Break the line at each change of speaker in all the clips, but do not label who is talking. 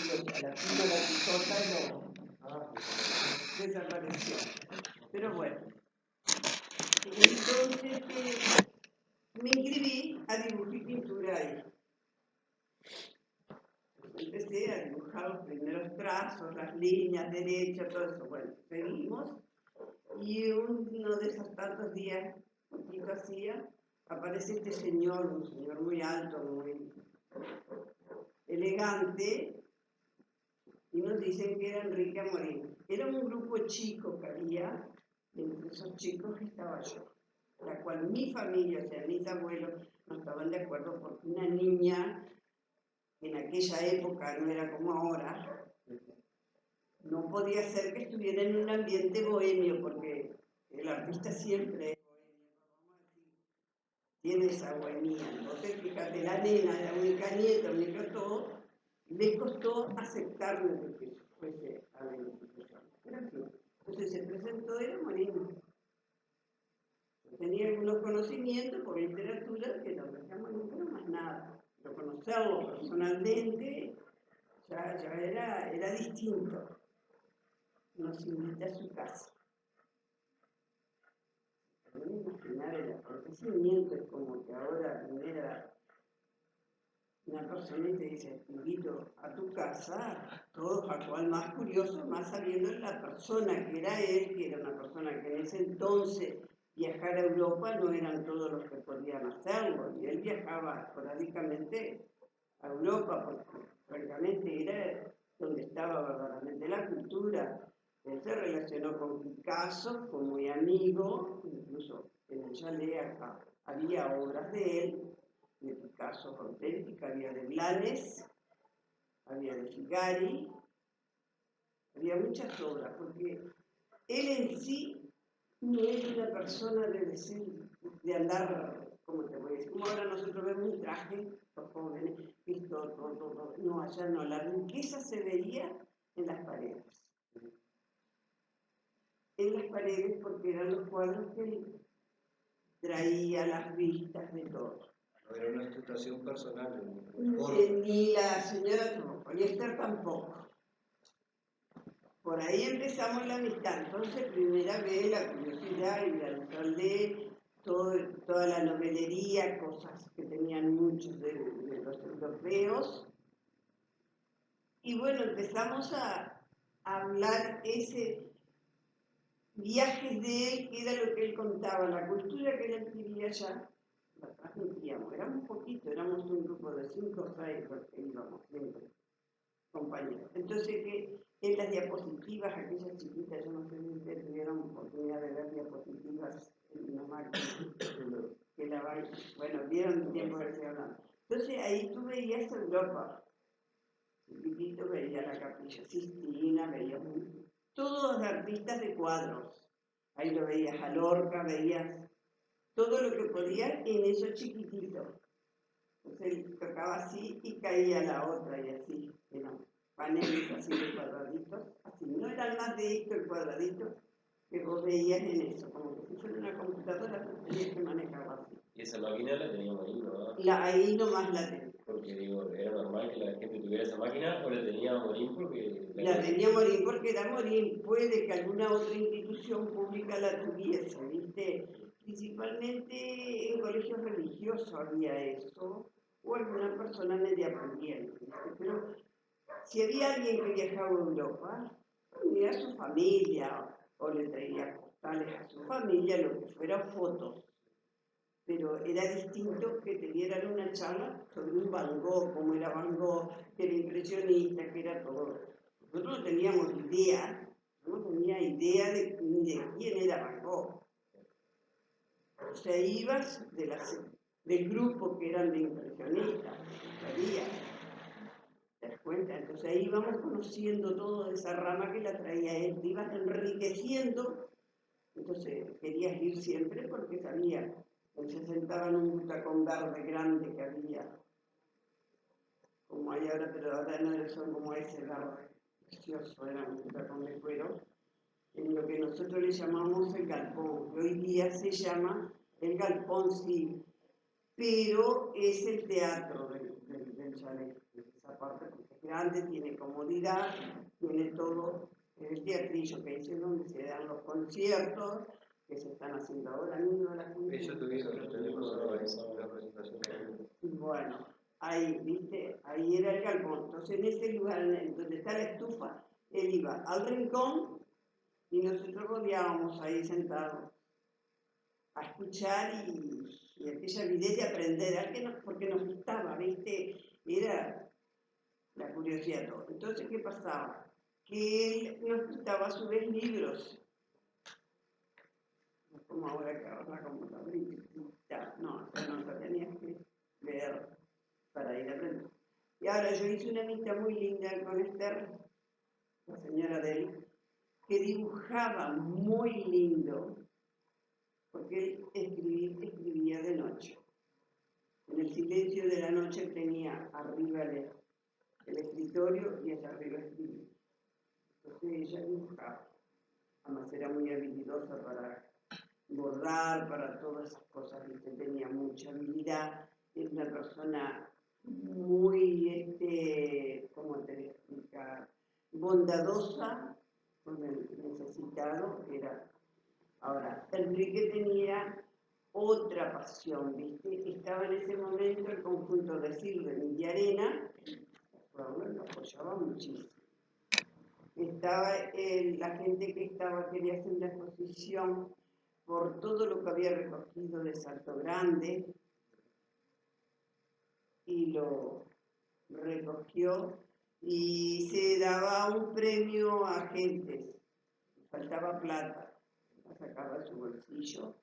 la primera picota desapareció. Pero bueno, entonces me inscribí a dibujo y pintura ahí. Empecé a dibujar los primeros trazos, las líneas derechas, todo eso. Bueno, seguimos. Y uno de esos tantos días, poquito hacía, aparece este señor, un señor muy alto, muy elegante, y nos dicen que era Enrique Amorín. Era un grupo chico que había, y entre esos chicos estaba yo, la cual mi familia, o sea, mis abuelos, no estaban de acuerdo porque una niña, en aquella época, no era como ahora, no podía ser que estuviera en un ambiente bohemio, porque el artista siempre es bohemio, tiene esa bohemia. Entonces, fíjate, la nena, la única nieta, única todo, les costó aceptarme que fuese a la institución. Era así. Entonces se presentó, era Moreno. Tenía algunos conocimientos por literatura, que no dejamos nunca más nada. Pero conocerlo personalmente ya era distinto. Nos invita a su casa. Podemos imaginar el acontecimiento, es como que ahora viniera una persona y te dice, te invito a tu casa, todos a cual más curioso, más sabiendo la persona que era él, que era una persona que en ese entonces viajar a Europa no eran todos los que podían hacerlo, y él viajaba esporádicamente a Europa, porque francamente era donde estaba verdaderamente la cultura. Él se relacionó con Picasso, fue muy amigo, incluso en el chalet había obras de él, de Picasso auténtica, había de Blanes, había de Figari, había muchas obras, porque él en sí no es una persona de decir, de andar, como te voy a decir, como ahora nosotros vemos un traje, los jóvenes, esto, todo, no, allá no, la riqueza se veía en las paredes. En las paredes porque eran los cuadros que él traía, las vistas de todo.
No era una explotación personal.
Ni la señora tampoco, y Esther tampoco. Por ahí empezamos la amistad. Entonces, primera vez la curiosidad y la leer toda la novelería, cosas que tenían muchos de los europeos. Y bueno, empezamos a hablar ese viajes de él, que era lo que él contaba, la cultura que él adquiría allá, la transmitíamos. Éramos poquitos, éramos un grupo de 5 o 6 los que íbamos siempre, compañeros. Entonces, que en las diapositivas, aquellas chiquitas, yo no sé si ustedes tuvieron oportunidad de ver diapositivas en una máquina, que bueno, vieron el tiempo que estoy hablando. Entonces, ahí tú veías Europa, chiquitito, veías la Capilla Sistina, veías todos los artistas de cuadros. Ahí lo veías a Lorca, veías todo lo que podías en eso chiquitito. Entonces él tocaba así y caía la otra y así. Eran paneles así de cuadraditos, así. No eran más de esto el cuadradito que vos veías en eso, como que si fuera una computadora, tenías que manejarla así.
Y esa máquina la teníamos ahí, ¿no?
Ahí nomás la tenía.
Porque digo, ¿era normal que la gente tuviera esa máquina o la tenía Morín porque...?
La tenía Morín porque era Morín. Puede que alguna otra institución pública la tuviese, ¿viste? Principalmente en colegios religiosos había eso, o alguna persona media pudiente, ¿viste? Pero si había alguien que viajaba a Europa, tenía a su familia, o le traía postales a su familia, lo que fuera, fotos. Pero era distinto que te dieran una charla sobre un Van Gogh, como era Van Gogh, que era impresionista, que era todo. Nosotros no teníamos idea, no tenía idea ni de quién era Van Gogh. O sea, ibas del grupo que eran de impresionistas, sabía, ¿te das cuenta? Entonces ahí íbamos conociendo toda esa rama que la traía él, te ibas enriqueciendo, entonces querías ir siempre porque sabía. Él se sentaba en un butacón verde grande que había, como hay ahora, pero ahora no son como ese verde precioso, era un butacón de cuero, en lo que nosotros le llamamos el galpón, que hoy día se llama el galpón, sí, pero es el teatro del Chalet, esa parte porque es grande, tiene comodidad, tiene todo, el teatrillo que dice donde se dan los conciertos, que se están haciendo ahora mismo la gente.
Ellos tuvieron la presentación.
Bueno, ahí, viste, ahí era el galpón. Entonces en ese lugar donde está la estufa, él iba al rincón y nosotros rodeábamos ahí sentados a escuchar y aquella avidez de aprender, porque nos gustaba, viste, era la curiosidad todo. Entonces, ¿qué pasaba? Que él nos gustaba a su vez libros, como ahora que ahora la computadora, no, no tenías que leer para ir a aprender. Y ahora yo hice una amistad muy linda con Esther, la señora de él, que dibujaba muy lindo, porque él escribía de noche. En el silencio de la noche tenía arriba el escritorio y allá arriba escribía. Entonces ella dibujaba. Además era muy habilidosa para bordar, para todas esas cosas, ¿viste? Tenía mucha habilidad. Es una persona muy, ¿cómo te voy a explicar? Bondadosa con el necesitado. Ahora, Enrique tenía otra pasión, ¿viste? Estaba en ese momento el conjunto de Silven y de Arena, lo apoyaba muchísimo. Estaba la gente que quería hacer una exposición por todo lo que había recogido de Salto Grande y lo recogió y se daba un premio a gente, faltaba plata, la sacaba de su bolsillo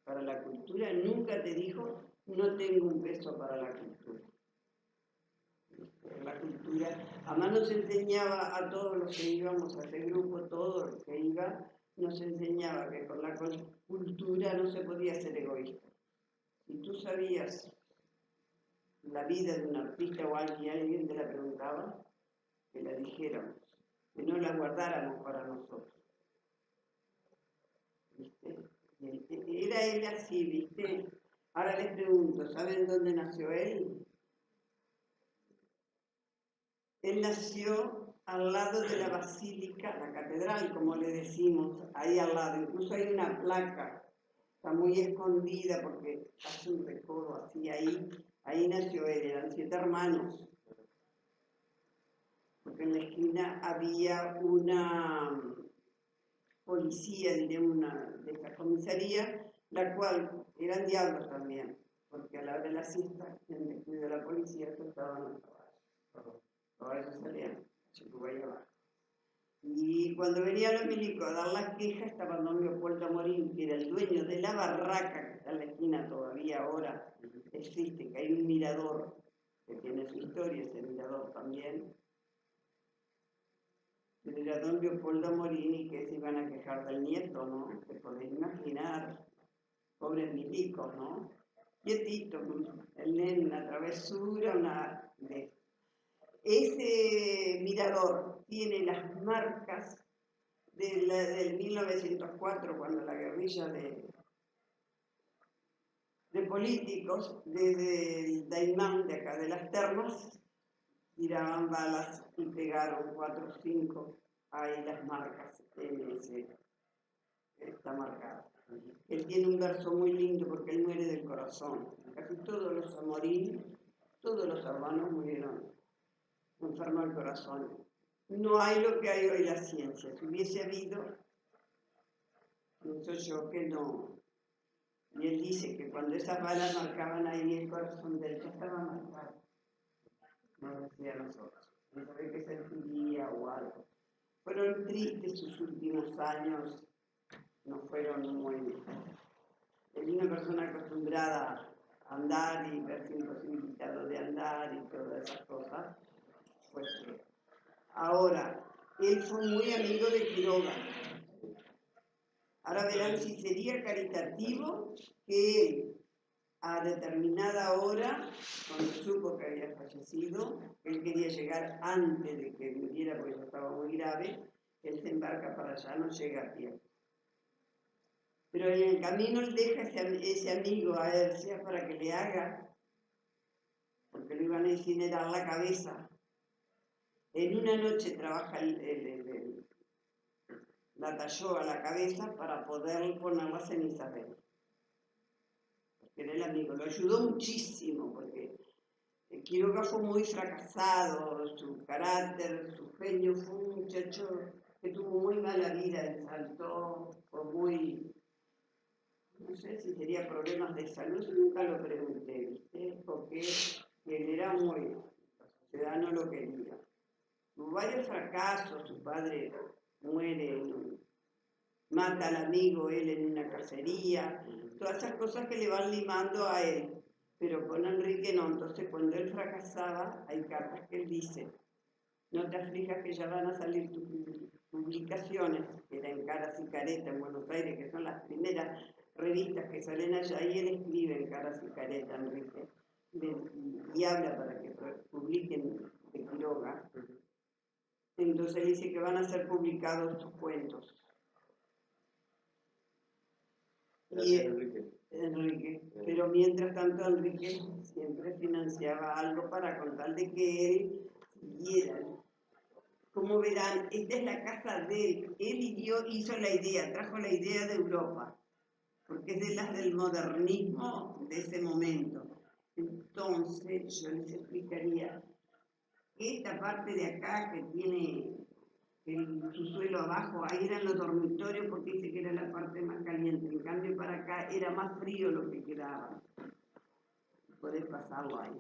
para la cultura, nunca te dijo no tengo un peso para la cultura. La cultura, además nos enseñaba a todos los que íbamos a ese grupo, todos los que iban, nos enseñaba que con la cultura no se podía ser egoísta. Si tú sabías la vida de un artista o alguien te la preguntaba, que la dijéramos, que no la guardáramos para nosotros. ¿Viste? Era él así, ¿viste? Ahora les pregunto, ¿saben dónde nació él? Él nació al lado de la basílica, la catedral, como le decimos, ahí al lado. Incluso hay una placa, está muy escondida porque hace un recodo así ahí nació él, eran 7 hermanos. Porque en la esquina había una policía, de esta comisaría, la cual eran diablos también, porque a la hora de la siesta, en el descuido de la policía, soltaban los caballos. Los caballos salían, Chipubay abajo. Y cuando venían los milicos a dar las quejas, estaba don Leopoldo Morín, que era el dueño de la barraca que está en la esquina todavía ahora, existe, que hay un mirador que tiene su historia, ese mirador también. Era don Leopoldo Morini, que se iban a quejar del nieto, ¿no? Te podés imaginar, pobres milicos, ¿no? Quietito, el nene, una travesura, Ese mirador tiene las marcas del 1904, cuando la guerrilla de políticos, desde el Daimán de acá de las Termas, tiraban balas y pegaron 4 o 5, ahí las marcas está marcado. Él tiene un verso muy lindo porque él muere del corazón. Casi todos los Amorín, todos los hermanos murieron enfermos del corazón. No hay lo que hay hoy la ciencia. Si hubiese habido, pienso yo que no. Y él dice que cuando esas balas marcaban ahí el corazón de él, ya estaba marcado. No decía nosotros. No sabe qué sentiría o algo. Fueron tristes sus últimos años, no fueron muy... Él es una persona acostumbrada a andar y verse imposibilitado de andar y todas esas cosas. Pues ahora, él fue muy amigo de Quiroga. Ahora verán si sería caritativo que él, a determinada hora, cuando supo que había fallecido, él quería llegar antes de que muriera porque ya estaba muy grave, él se embarca para allá, no llega a tiempo. Pero en el camino él deja ese amigo a Ercia para que le haga, porque porque le iban a incinerar la cabeza. En una noche trabaja la talló a la cabeza para poder poner las cenizas de él. Porque era el amigo, lo ayudó muchísimo, porque Quiroga fue muy fracasado, su carácter, su genio, fue un muchacho que tuvo muy mala vida en Salto, fue muy, no sé si tenía problemas de salud, nunca lo pregunté, ¿viste? Porque él era muy, la sociedad no lo quería. Tuvo varios fracasos, su padre muere, mata al amigo él en una cacería, todas esas cosas que le van limando a él. Pero con Enrique no, entonces cuando él fracasaba, hay cartas que él dice, no te aflijas que ya van a salir tus publicaciones, que eran Caras y Caretas en Buenos Aires, que son las primeras revistas que salen allá, y él escribe en Caras y Caretas, Enrique, y habla para que publiquen de Quiroga. Entonces él dice que van a ser publicados tus cuentos.
Gracias, Enrique.
Pero mientras tanto Enrique siempre financiaba algo para contar de que él siguiera. Como verán, esta es la casa de él. Él hizo la idea, trajo la idea de Europa, porque es de las del modernismo de ese momento. Entonces yo les explicaría, esta parte de acá que tiene su suelo abajo, ahí eran los dormitorios porque dice que era la parte más caliente, en cambio para acá era más frío lo que quedaba. Podés pasarlo ahí.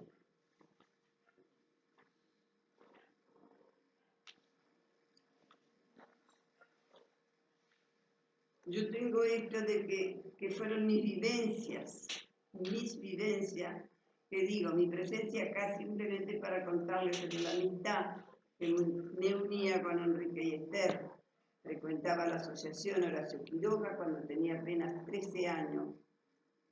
Yo tengo esto de que fueron mis vivencias, que digo, mi presencia acá simplemente para contarles de la amistad que me unía con Enrique y Esther. Frecuentaba la asociación Horacio Quiroga cuando tenía apenas 13 años.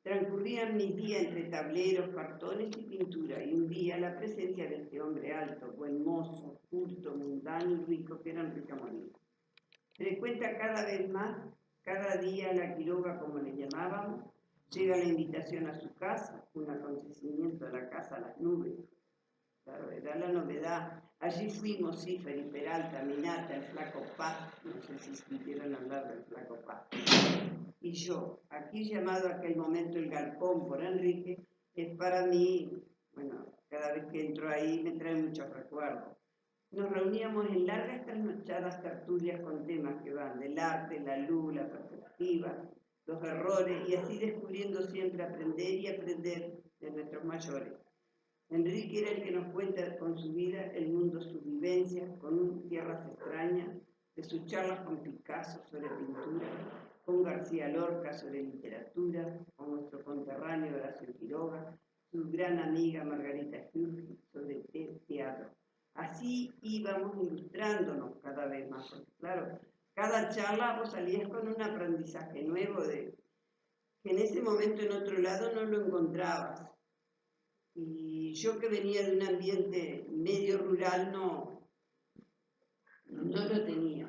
Transcurrían mis días entre tableros, cartones y pintura, y un día la presencia de este hombre alto, buen mozo, culto, mundano y rico, que era Enrique Amorín. Frecuenta cada vez más, cada día la Quiroga, como le llamábamos, llega la invitación a su casa, un acontecimiento a la casa Las Nubes. Claro, era la novedad. Allí fuimos Cífer y Peralta, Minata, el Flaco Paz, no sé si quisieron hablar del Flaco Paz, y yo, aquí llamado a aquel momento el Galpón por Enrique, es para mí, bueno, cada vez que entro ahí me trae muchos recuerdos. Nos reuníamos en largas trasnochadas tertulias con temas que van del arte, la luz, la perspectiva, los errores, y así descubriendo siempre aprender y aprender de nuestros mayores. Enrique era el que nos cuenta con su vida el mundo, sus vivencias, con tierras extrañas, de sus charlas con Picasso sobre pintura, con García Lorca sobre literatura, con nuestro conterráneo Horacio Quiroga, su gran amiga Margarita Sturgi sobre teatro. Así íbamos ilustrándonos cada vez más, porque claro, cada charla vos salías con un aprendizaje nuevo que en ese momento en otro lado no lo encontrabas. Y yo que venía de un ambiente medio rural no lo tenía.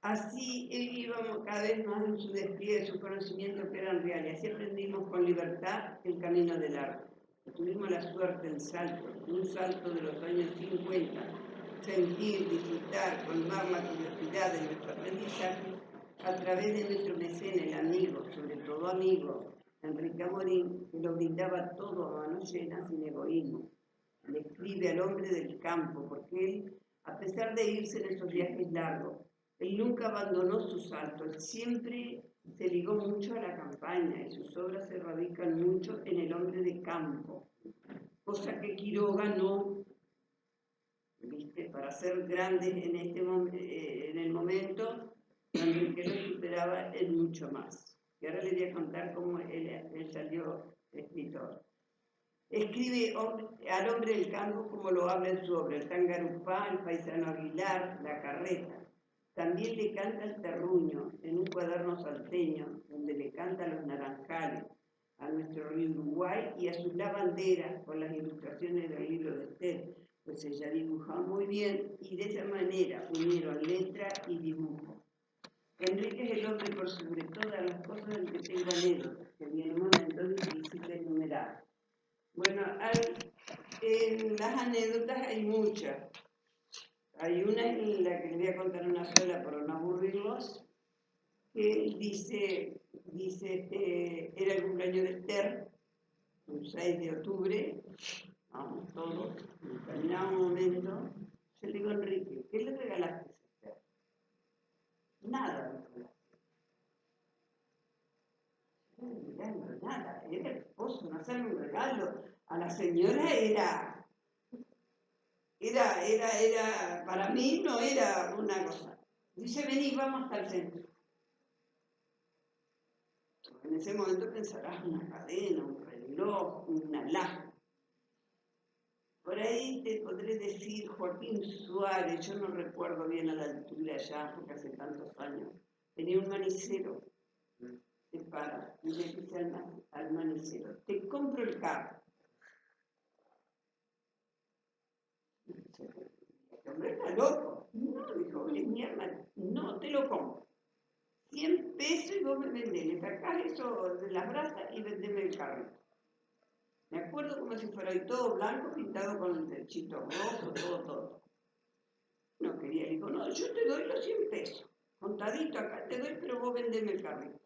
Así íbamos cada vez más en su despliegue, su conocimiento que eran reales. Así aprendimos con libertad el camino del arte. Tuvimos la suerte en Salto, un salto de los años 50, sentir, disfrutar, colmar la curiosidad de nuestro aprendizaje a través de nuestro mecena, el amigo, sobre todo amigo, Enrique Amorín, que lo brindaba todo a manos llenas sin egoísmo. Le escribe al hombre del campo, porque él, a pesar de irse en esos viajes largos, él nunca abandonó su Salto, él siempre se ligó mucho a la campaña y sus obras se radican mucho en el hombre de campo, cosa que Quiroga no, ¿viste? Para ser grandes en el momento, Enrique lo superaba en mucho más. Y ahora les voy a contar cómo él salió escritor. Escribe al hombre del campo como lo habla en su obra, el Tangarupá, el paisano Aguilar, la carreta. También le canta el terruño en un cuaderno salteño, donde le canta a los naranjales, a nuestro río Uruguay y a sus lavanderas con las ilustraciones del libro de Esther, pues ella dibujaba muy bien y de esa manera unieron letra y dibujo. Enrique es el hombre por sobre todas las cosas del que tengo anécdotas, que vienen momentos difíciles de enumerar. Bueno, hay En las anécdotas hay muchas. Hay una en la que les voy a contar una sola para no aburrirlos, que él dice era el cumpleaños de Esther, un 6 de octubre, vamos todos, en determinado momento, yo le digo a Enrique, ¿qué le regalaste a Esther? Nada, mirando nada, era el esposo, no hacerle un regalo. A la señora para mí no era una cosa. Dice, vení, vamos hasta el centro. En ese momento pensarás una cadena, un reloj, una lámpara. Por ahí te podré decir Joaquín Suárez, yo no recuerdo bien a la altura ya, porque hace tantos años. Tenía un manicero, te para, y le dice al manicero, te compro el carro. El hombre está loco. No, dijo, es mi hermano. No, te lo compro. 100 pesos y vos me vendés. Le sacás eso de las brasas y vendeme el carrito. Me acuerdo como si fuera ahí todo blanco, pintado con el techito rojo, todo. No quería, dijo, no, yo te doy los 100 pesos. Contadito acá te doy, pero vos vendeme el carrito.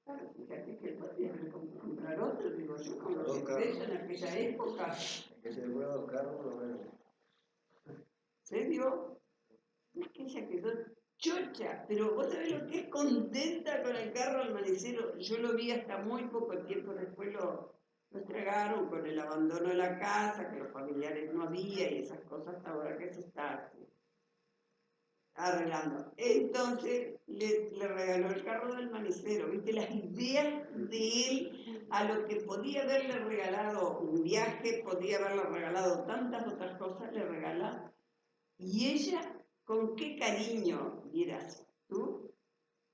Claro, fíjate que él podría comprar otro, digo yo, con los 100 pesos en aquella época.
Que se le pueda dos carros, lo menos.
¿Serio? Es que ella quedó chocha, pero vos sabés lo que es contenta con el carro al manicero. Yo lo vi hasta muy poco tiempo después, lo entregaron con el abandono de la casa, que los familiares no había y esas cosas ahora que se está arreglando. Entonces le regaló el carro del manicero, viste las ideas de él a lo que podía haberle regalado un viaje, podía haberle regalado tantas otras cosas, le regala. Y ella, con qué cariño, dirás tú,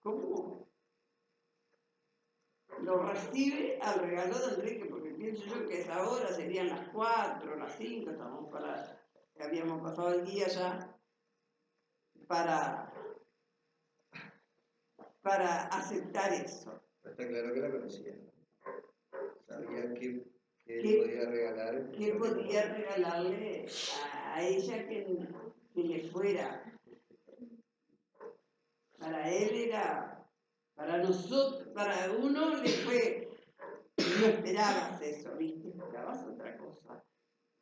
cómo lo recibe al regalo de Enrique, porque pienso yo que a esa hora serían las 4, las 5, habíamos pasado el día ya para aceptar eso.
Está claro que la conocía. Sabía que podía regalar.
¿Qué podía regalarle a ella que le fuera? Para él era, para nosotros, para uno le fue, no esperabas eso, ¿viste? Esperabas otra cosa,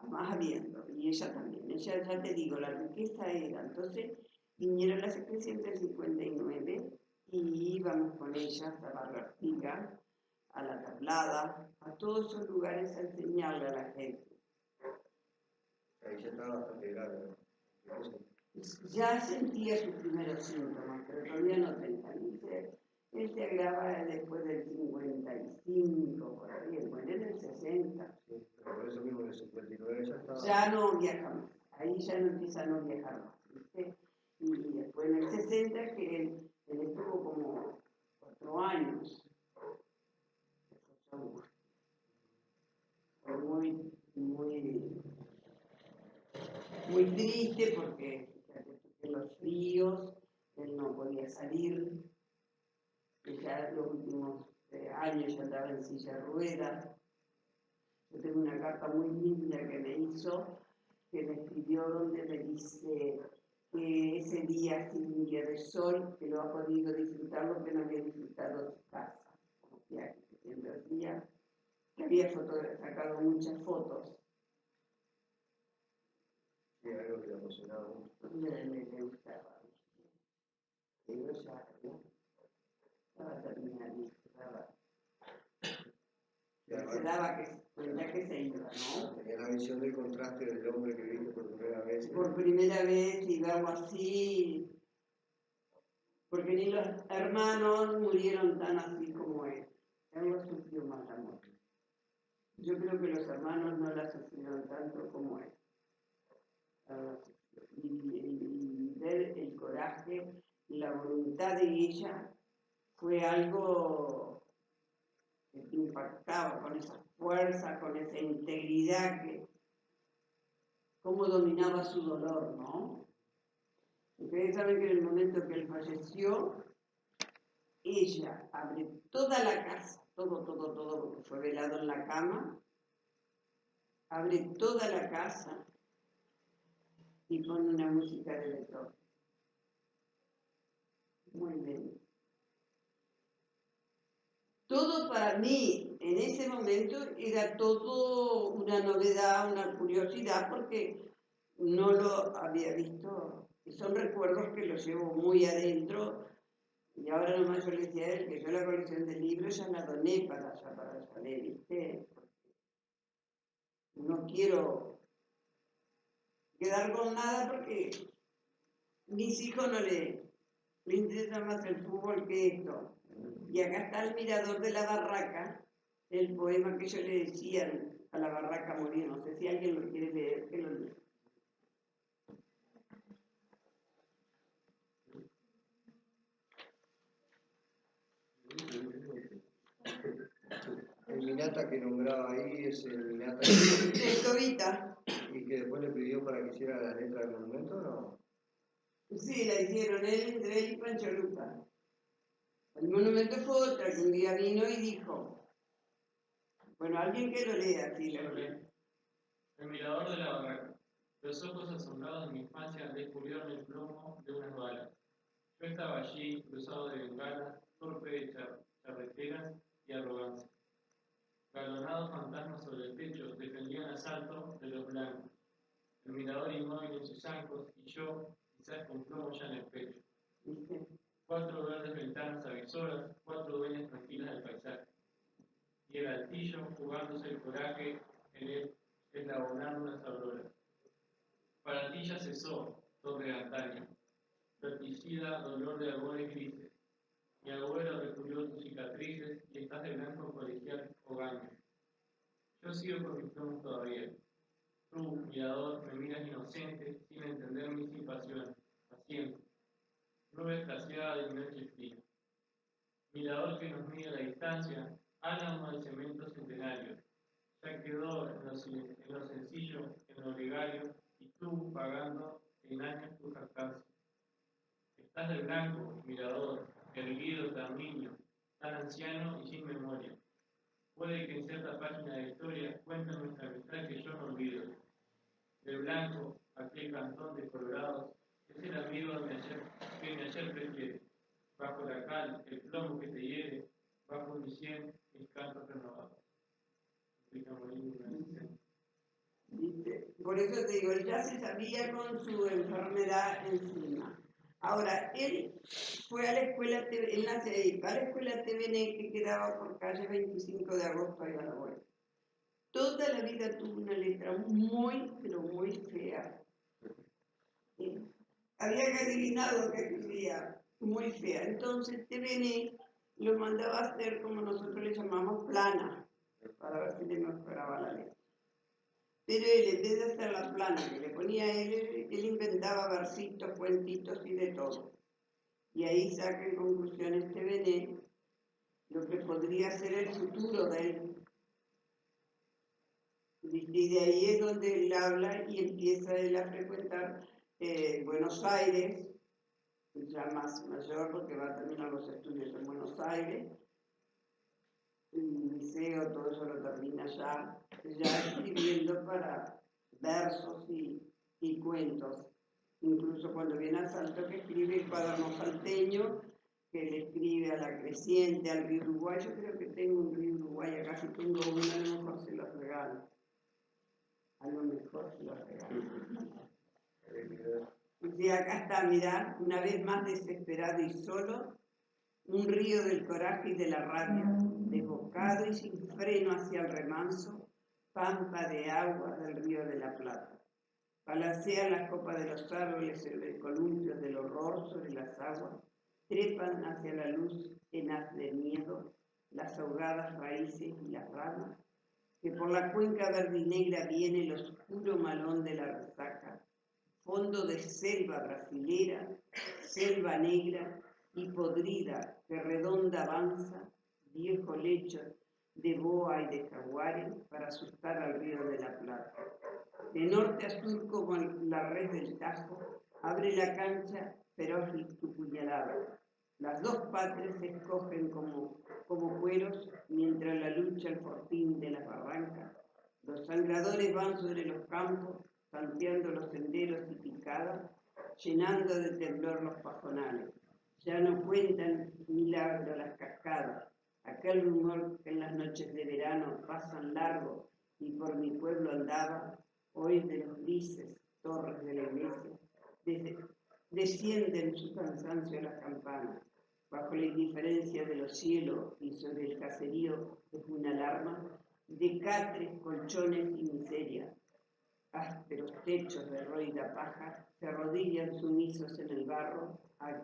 más habiendo, y ella también, ella ya te digo, la riqueza era, entonces vinieron las 759 y íbamos con ella hasta Barra Artigas, a la Tablada, a todos esos lugares a enseñarle a la gente.
Ahí ya estaba bastante grave, ¿no?
Ya sentía sus primeros síntomas, pero todavía no tenía. Él se agrava después del 55, por ahí, bueno, en el 60.
Sí, pero por eso mismo en el 59 ya estaba.
Ya no viaja más, ahí ya no empieza a no viajar más, ¿viste? Y después en el 60, que él estuvo como 4 años. Fue muy triste porque en los fríos él no podía salir, ya los últimos años ya andaba en silla de ruedas. Yo tengo una carta muy linda que me hizo, que me escribió donde me dice que ese día ha sido un día de sol, que lo ha podido disfrutar lo que no había disfrutado de su casa, como que siempre hacía, que había sacado muchas fotos.
Sí, algo que le emocionaba mucho.
Le gustaba. Pero ya estaba terminando, se daba cuenta que se iba, ¿no?
Tenía la visión del contraste del hombre que viste por primera vez.
Por primera vez y verlo así, porque ni los hermanos murieron tan así como él. Él lo sufrió más la muerte. Yo creo que los hermanos no la sufrieron tanto como él. Y ver el coraje y la voluntad de ella fue algo que te impactaba con esa fuerza, con esa integridad, que cómo dominaba su dolor, ¿no? Ustedes saben que en el momento que él falleció, ella abre toda la casa, todo, porque fue velado en la cama, abre toda la casa y pone una música de Beethoven. Muy bien. Todo para mí en ese momento era todo una novedad, una curiosidad, porque no lo había visto. Y son recuerdos que los llevo muy adentro. Y ahora nomás yo le decía a él que yo la colección de libros ya la doné para salir, ¿viste? No quiero quedar con nada porque mis hijos no le interesa más el fútbol que esto. Y acá está el mirador de la barraca, el poema que yo le decía a la barraca morir. No sé si alguien lo quiere leer, que lo lea.
El Minata que nombraba ahí es el Minata
De Tobita.
y que después le pidió para que hiciera la letra del monumento, ¿no?
Sí, la hicieron él, entre él y Pancho Luca. El monumento fue otra que un día vino y dijo, bueno, alguien que lo lea, sí, lo lea.
El mirador de la barraca. Los ojos asombrados de mi infancia descubrieron el plomo de unas balas. Yo estaba allí, cruzado de bengalas, torpe de charreteras y arrogancia. Galonados fantasmas sobre el techo defendían asalto de los blancos. El mirador inmóvil en sus zancos y yo, quizás con plomo ya en el pecho. 4 verdes ventanas avisoras, 4 dueñas tranquilas del paisaje. Y el altillo, jugándose el coraje en él, eslabonando las auroras. Para ti ya cesó, torre de antaño, ferticida dolor de arbores grises. Mi abuelo recubrió tus cicatrices y estás de blanco colegial hogaño. Yo sigo con mis plomos todavía. Tú, mirador, me miras inocente, sin entender mis impasiones, paciente. Nube escaseada y noche fría. Mirador que nos mide la distancia, álamo de cemento centenario. Ya quedó en lo sencillo, en lo gregario, y tú pagando en años tu jactancia. Estás de blanco, mirador, erguido tan niño, tan anciano y sin memoria. Puede que en cierta página de historia cuente nuestra amistad que yo no olvido. De blanco, aquel cantón de colorados, es el amigo que mi ayer prefiere. Bajo la cal, el plomo que te hiere, bajo mi sien, mis cantos renovados.
Por eso te digo, él ya se sabía con su enfermedad encima. Ahora, él fue a la escuela, él nace ahí, a la escuela TVN que quedaba por calle 25 de agosto, ahí a la vuelta. Toda la vida tuvo una letra muy, pero muy fea. Había que adivinar lo que escribía, muy fea. Entonces TVN lo mandaba a hacer, como nosotros le llamamos, plana, para ver si le mejoraba la letra. Pero él, en vez de hacer la plana que le ponía él inventaba versitos, cuentitos y de todo. Y ahí saca en conclusiones TVN lo que podría ser el futuro de él. Y de ahí es donde él habla y empieza él a frecuentar Buenos Aires, ya más mayor porque va a terminar los estudios en Buenos Aires, el liceo, todo eso lo termina ya escribiendo para versos y cuentos. Incluso cuando viene a Salto que escribe el cuaderno salteño, que le escribe a la Creciente, al río Uruguay. Yo creo que tengo un río Uruguay acá, si tengo uno, a lo mejor se los regalo. A lo mejor se los regalo. Y acá está, mirá, una vez más desesperado y solo, un río del coraje y de la rabia, desbocado y sin freno hacia el remanso, pampa de agua del río de la Plata. Balancea las copas de los árboles en el columpio del horror sobre las aguas, trepan hacia la luz en haz de miedo las ahogadas raíces y las ramas, que por la cuenca verde y negra viene el oscuro malón de la resaca, fondo de selva brasilera, selva negra y podrida que redonda avanza, viejo lecho de boa y de jaguares para asustar al río de la Plata. De norte a sur como la red del Tajo, abre la cancha feroz y puñalada. Las dos patrias se escogen como cueros mientras la lucha el fortín de las barrancas Los sangradores van sobre los campos, tanteando los senderos y picadas, llenando de temblor los pajonales. Ya no cuentan milagro las cascadas, aquel rumor que en las noches de verano pasan largo y por mi pueblo andaba, hoy de los grises torres de la iglesia, descienden su cansancio a las campanas, bajo la indiferencia de los cielos y sobre el caserío es una alarma de catres, colchones y miseria. Ásperos techos de roída paja se arrodillan sumisos en el barro,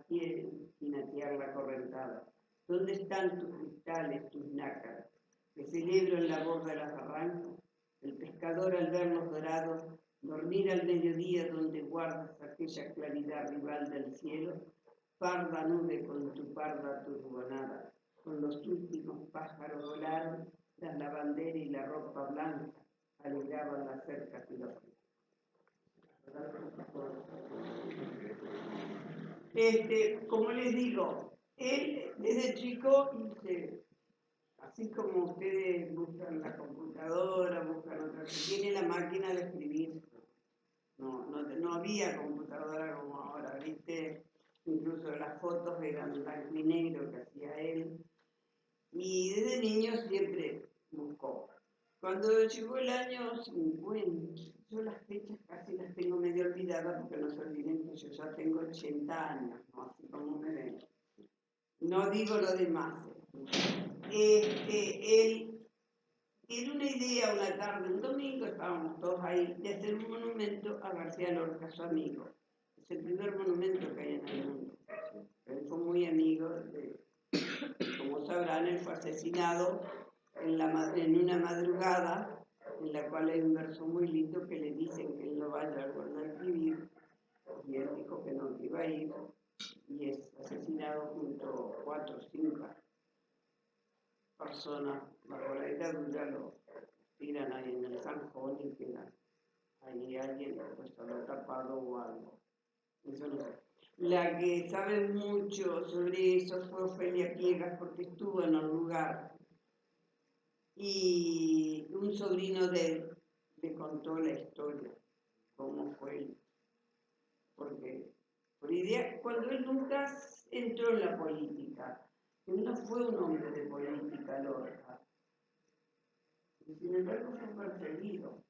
quieren pinatear la correntada. ¿Dónde están tus cristales, tus nácaras? Que celebro en la borda de las barrancas. El pescador al verlos dorados, dormir al mediodía donde guardas aquella claridad rival del cielo, parda nube con tu parda turbonada, con los últimos pájaros volaron, las lavanderas y la ropa blanca alegraban las cercas y los como les digo, él desde chico, así como ustedes buscan la computadora, buscan otra cosa, tiene la máquina de escribir. No había computadora como ahora, ¿viste? Incluso las fotos eran blanco y negro que hacía él. Y desde niño siempre buscó. Cuando llegó el año 50, yo las fechas casi las tengo medio olvidadas porque no se olviden que yo ya tengo 80 años, ¿no? Así como me ven. No digo lo demás. Él era una idea una tarde, un domingo, estábamos todos ahí, de hacer un monumento a García Lorca, su amigo. Es el primer monumento que hay en el mundo. Él fue muy amigo como sabrán, él fue asesinado en una madrugada, en la cual hay un verso muy lindo que le dicen que él no vaya a volver a escribir, y él dijo que no, que iba a ir, y es asesinado junto a 4 o 5 personas bajo la dictadura, lo tiran ahí en el Sanjón y queda ahí alguien puesto lo tapado o algo. Eso no sé. La que sabe mucho sobre eso fue Ofelia Piegas porque estuvo en el lugar y un sobrino de él le contó la historia, cómo fue él. Porque, por idea, cuando él nunca entró en la política, él no fue un hombre de política, Lorca. Y sin embargo fue perseguido.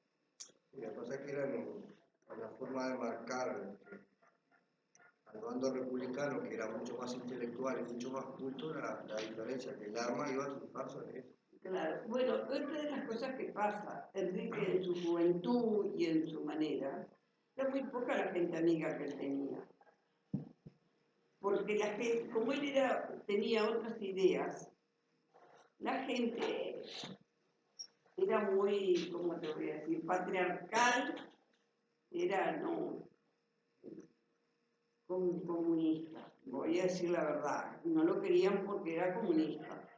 Y la cosa es que era la forma de marcar al bando republicano, que era mucho más intelectual y mucho más culto, la diferencia, que el arma iba a triunfar sobre eso.
Claro, bueno, otra de las cosas que pasa, Enrique en su juventud y en su manera, era muy poca la gente amiga que él tenía. Porque la gente, como él tenía otras ideas, la gente era muy, ¿cómo te voy a decir?, patriarcal, era no comunista, voy a decir la verdad, no lo querían porque era comunista.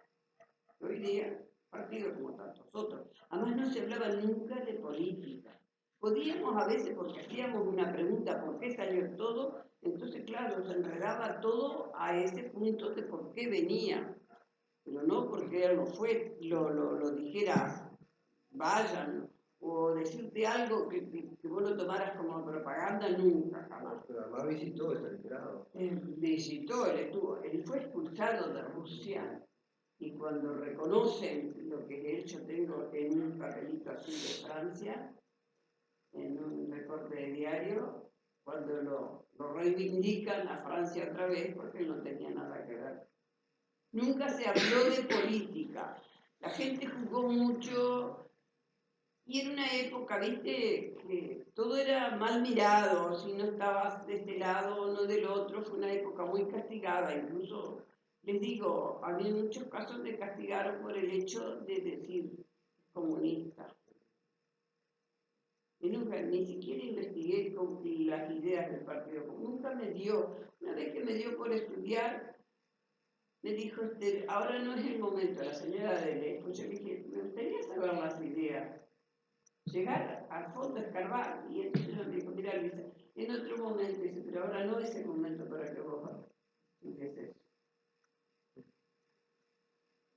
Hoy día, partido como tantos otros, además no se hablaba nunca de política. Podíamos a veces, porque hacíamos una pregunta, ¿por qué salió todo? Entonces, claro, se enredaba todo a ese punto de por qué venía, pero no porque él lo dijera, vayan, o decirte algo que vos lo tomaras como propaganda, nunca, jamás.
Pero además visitó Stalingrado.
Él fue expulsado de Rusia, y cuando reconocen lo que de hecho tengo en un papelito así de Francia, en un recorte de diario, cuando lo reivindican a Francia otra vez, porque no tenía nada que ver. Nunca se habló de política. La gente jugó mucho y en una época, viste, que todo era mal mirado, si no estabas de este lado o no del otro, fue una época muy castigada. Incluso, les digo, había muchos casos me castigaron por el hecho de decir comunista. Y nunca, ni siquiera investigué con las ideas del partido. Nunca me dio, una vez que me dio por estudiar, me dijo, ahora no es el momento, la señora de lejos. Yo le dije, me gustaría saber las ideas, llegar al fondo, escarbar. Y entonces me dijo, mira Luisa, en otro momento, dice, pero ahora no es el momento para que vos hagas eso.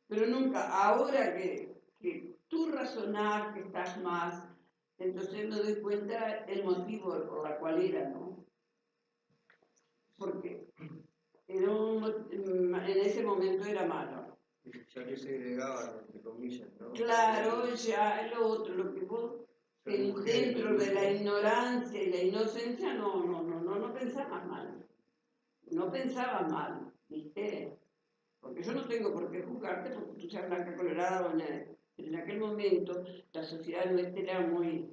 Pero nunca, ahora que tú razonar que estás más, entonces me doy cuenta el motivo por la cual era, ¿no? Porque en ese momento era malo.
Ya que segregaban, entre comillas, ¿no?
Claro, ya lo otro, lo que vos dentro de la ignorancia y la inocencia no pensabas mal. No pensabas mal, ¿viste? Porque yo no tengo por qué juzgarte porque tú seas blanca, colorada o en aquel momento la sociedad nuestra era muy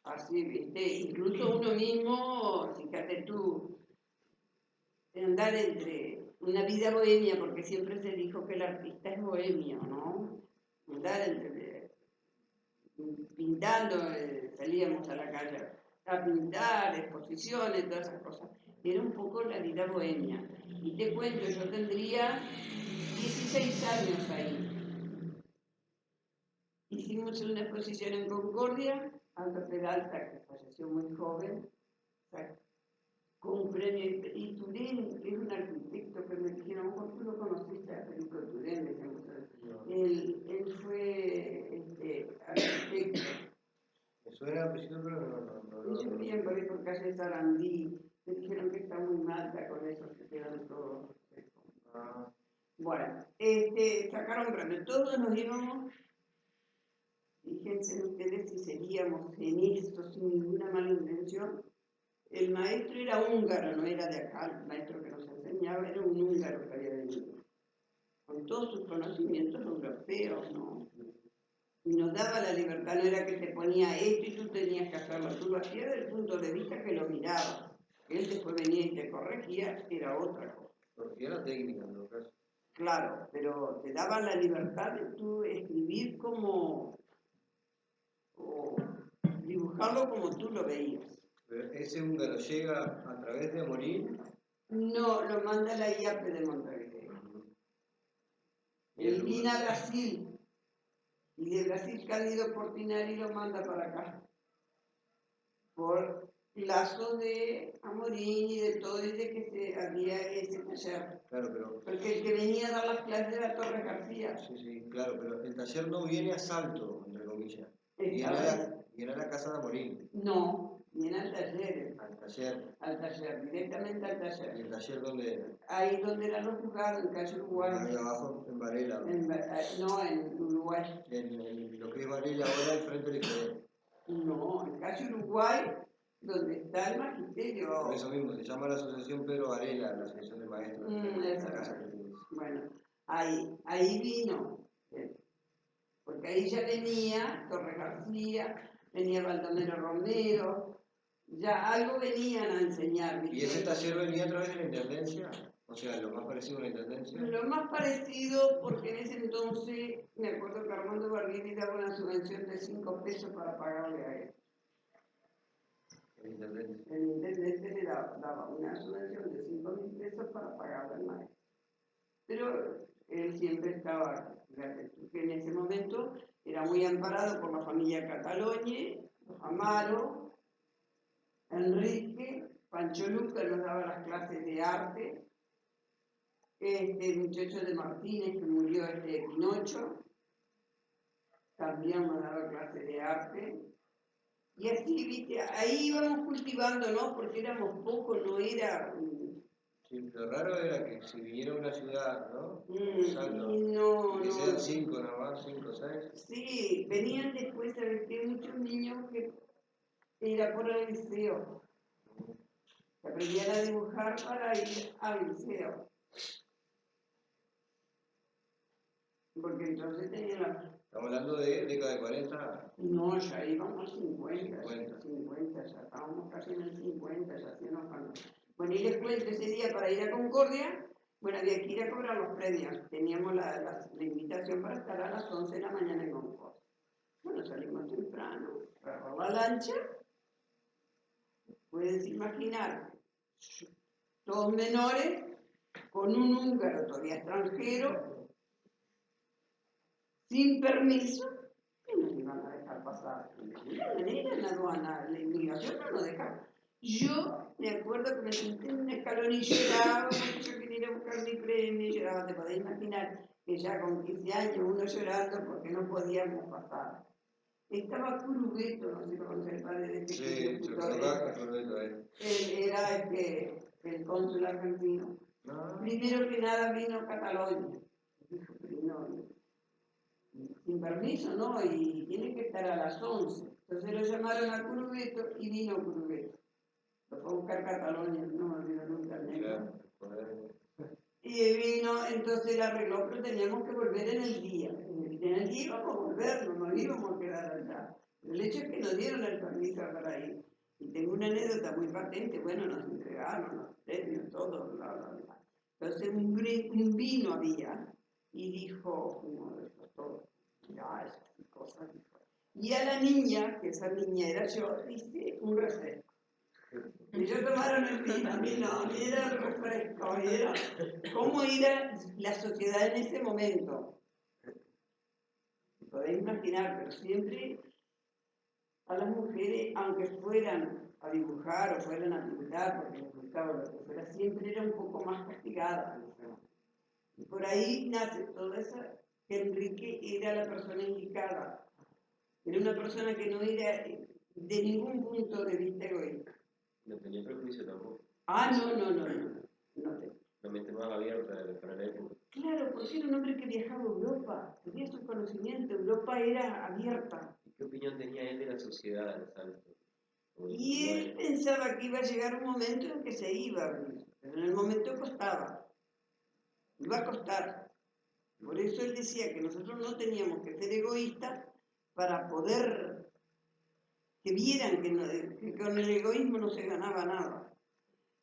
así, ¿viste? Incluso uno mismo, fíjate tú, andar entre una vida bohemia, porque siempre se dijo que el artista es bohemio, ¿no? Andar entre, pintando, salíamos a la calle a pintar, exposiciones, todas esas cosas. Era un poco la vida bohemia. Y te cuento, yo tendría 16 años ahí. Hicimos una exposición en Concordia, Aldo Peralta, que falleció muy joven, con un premio, y Turén, que es un arquitecto que me dijeron, a lo mejor tú lo conociste, a Federico Turén, él fue arquitecto.
Me suena al principio, pero no.
Y yo bien por ahí por calle Sarandí, me dijeron que está muy malta con eso, que quedan todos. Bueno, sacaron premio, todos nos íbamos. Fíjense ustedes si seríamos en esto sin ninguna mala intención. El maestro era húngaro, no era de acá, el maestro que nos enseñaba era un húngaro que había venido, con todos sus conocimientos europeos, ¿no? Y nos daba la libertad, no era que te ponía esto y tú tenías que hacerlo, tú lo hacías desde el punto de vista que lo mirabas. Él después venía y te corregía, era otra cosa.
Corregía la técnica, en todo caso.
Claro, pero te daba la libertad de tú escribir como, o dibujarlo como tú lo veías.
Pero ese húngaro llega a través de Amorín.
No, lo manda la IAP de Montevideo. Él vino a Brasil y de Brasil Cándido Portinari lo manda para acá. Por lazo de Amorín y de todo, y de que había ese taller.
Claro, pero...
Porque el que venía a dar las clases era Torres García.
Sí, claro, pero el taller no viene a Salto, entre comillas. Viene a la casa de Amorín.
No, viene al taller.
Al taller,
directamente al taller.
¿Y el taller dónde era?
Ahí donde eran los juzgados, en calle Uruguay.
Ahí abajo, en Varela.
No, en Uruguay.
En lo que es Varela ahora, al frente del IFEDER.
No, en calle Uruguay, donde está el magisterio.
Por eso mismo, se llama la Asociación Pedro Varela, la Asociación de Maestros. La casa que tienes.
Bueno, ahí vino. Porque ahí ya venía Torres García, venía Baldomero Romero, ya algo venían a enseñar.
¿Y ese taller venía a través de la intendencia? O sea, lo más parecido a la intendencia.
Lo más parecido, porque en ese entonces me acuerdo que Armando Barbieri daba una subvención de 5 pesos para pagarle a él.
El intendente.
El intendente le daba una subvención de 5.000 pesos para pagarle al maestro. Pero él siempre estaba, que en ese momento era muy amparado por la familia Catalogne, los Amaro, Enrique, Pancho Luca nos daba las clases de arte, muchacho de Martínez que murió, Pinocho, también nos daba clases de arte. Y así, viste, ahí íbamos cultivando, ¿no? Porque éramos pocos, no era...
Sí, lo raro era que si viniera una ciudad, ¿no?
No,
que sean 5 nada más, 5 o 6.
Sí, venían después, ¿sabes qué? Muchos niños que era por el liceo. Que aprendían a dibujar para ir al liceo. Porque entonces tenían la...
Estamos hablando de década de 40.
No, ya íbamos 50, ya estábamos casi en el 50, ya hacíamos cuando... Bueno, y les cuento, ese día para ir a Concordia, bueno, había que ir a cobrar los premios. Teníamos la invitación para estar a las 11 de la mañana en Concordia. Bueno, salimos temprano, agarró la lancha. Puedes imaginar, todos menores, con un húngaro todavía extranjero, sin permiso, y nos iban a dejar pasar. De ninguna manera en la aduana, la inmigración no nos dejaba. Yo me acuerdo que me senté en un escalón y lloraba porque yo quería ir a buscar mi premio, lloraba, te podés imaginar, que ya con 15 años, uno llorando porque no podíamos pasar. Estaba Curubeto, no sé si conoce el padre de este
Sí,
que él era el cónsul argentino. Primero que nada vino Cataluña. Dijo, no, sin permiso, ¿no? Y tiene que estar a las 11. Entonces lo llamaron a Curubeto y vino Curubeto. Lo fue a buscar Cataluña, no me olvido nunca el negro. Y vino, entonces la arregló, pero teníamos que volver en el día. En el día íbamos a volver, no nos íbamos a quedar allá. El hecho es que nos dieron el permiso para ir. Y tengo una anécdota muy patente, bueno, nos entregaron los premios, todo, bla, bla, bla. Entonces un vino había, y dijo, uno de estos todos, ya, esas cosas. Y a la niña, que esa niña era yo, dice, un refresco. Y yo tomaron el vino, a mí no, a mí era el refresco, y era cómo era la sociedad en ese momento. Podéis imaginar, pero siempre a las mujeres, aunque fueran a dibujar o fueran a pintar, porque les gustaba lo que fuera, siempre era un poco más castigada. Y por ahí nace toda esa, que Enrique era la persona indicada. Era una persona que no era de ningún punto de vista egoísta.
No tenía prejuicio tampoco.
Ah, no.
La mente más abierta para la época.
Claro, porque era un hombre que viajaba a Europa, tenía su conocimiento, Europa era abierta.
¿Y qué opinión tenía él de la sociedad en Salto?
Y él pensaba que iba a llegar un momento en que se iba a abrir, pero en el momento costaba, iba a costar. Por eso él decía que nosotros no teníamos que ser egoístas para poder que vieran que con el egoísmo no se ganaba nada.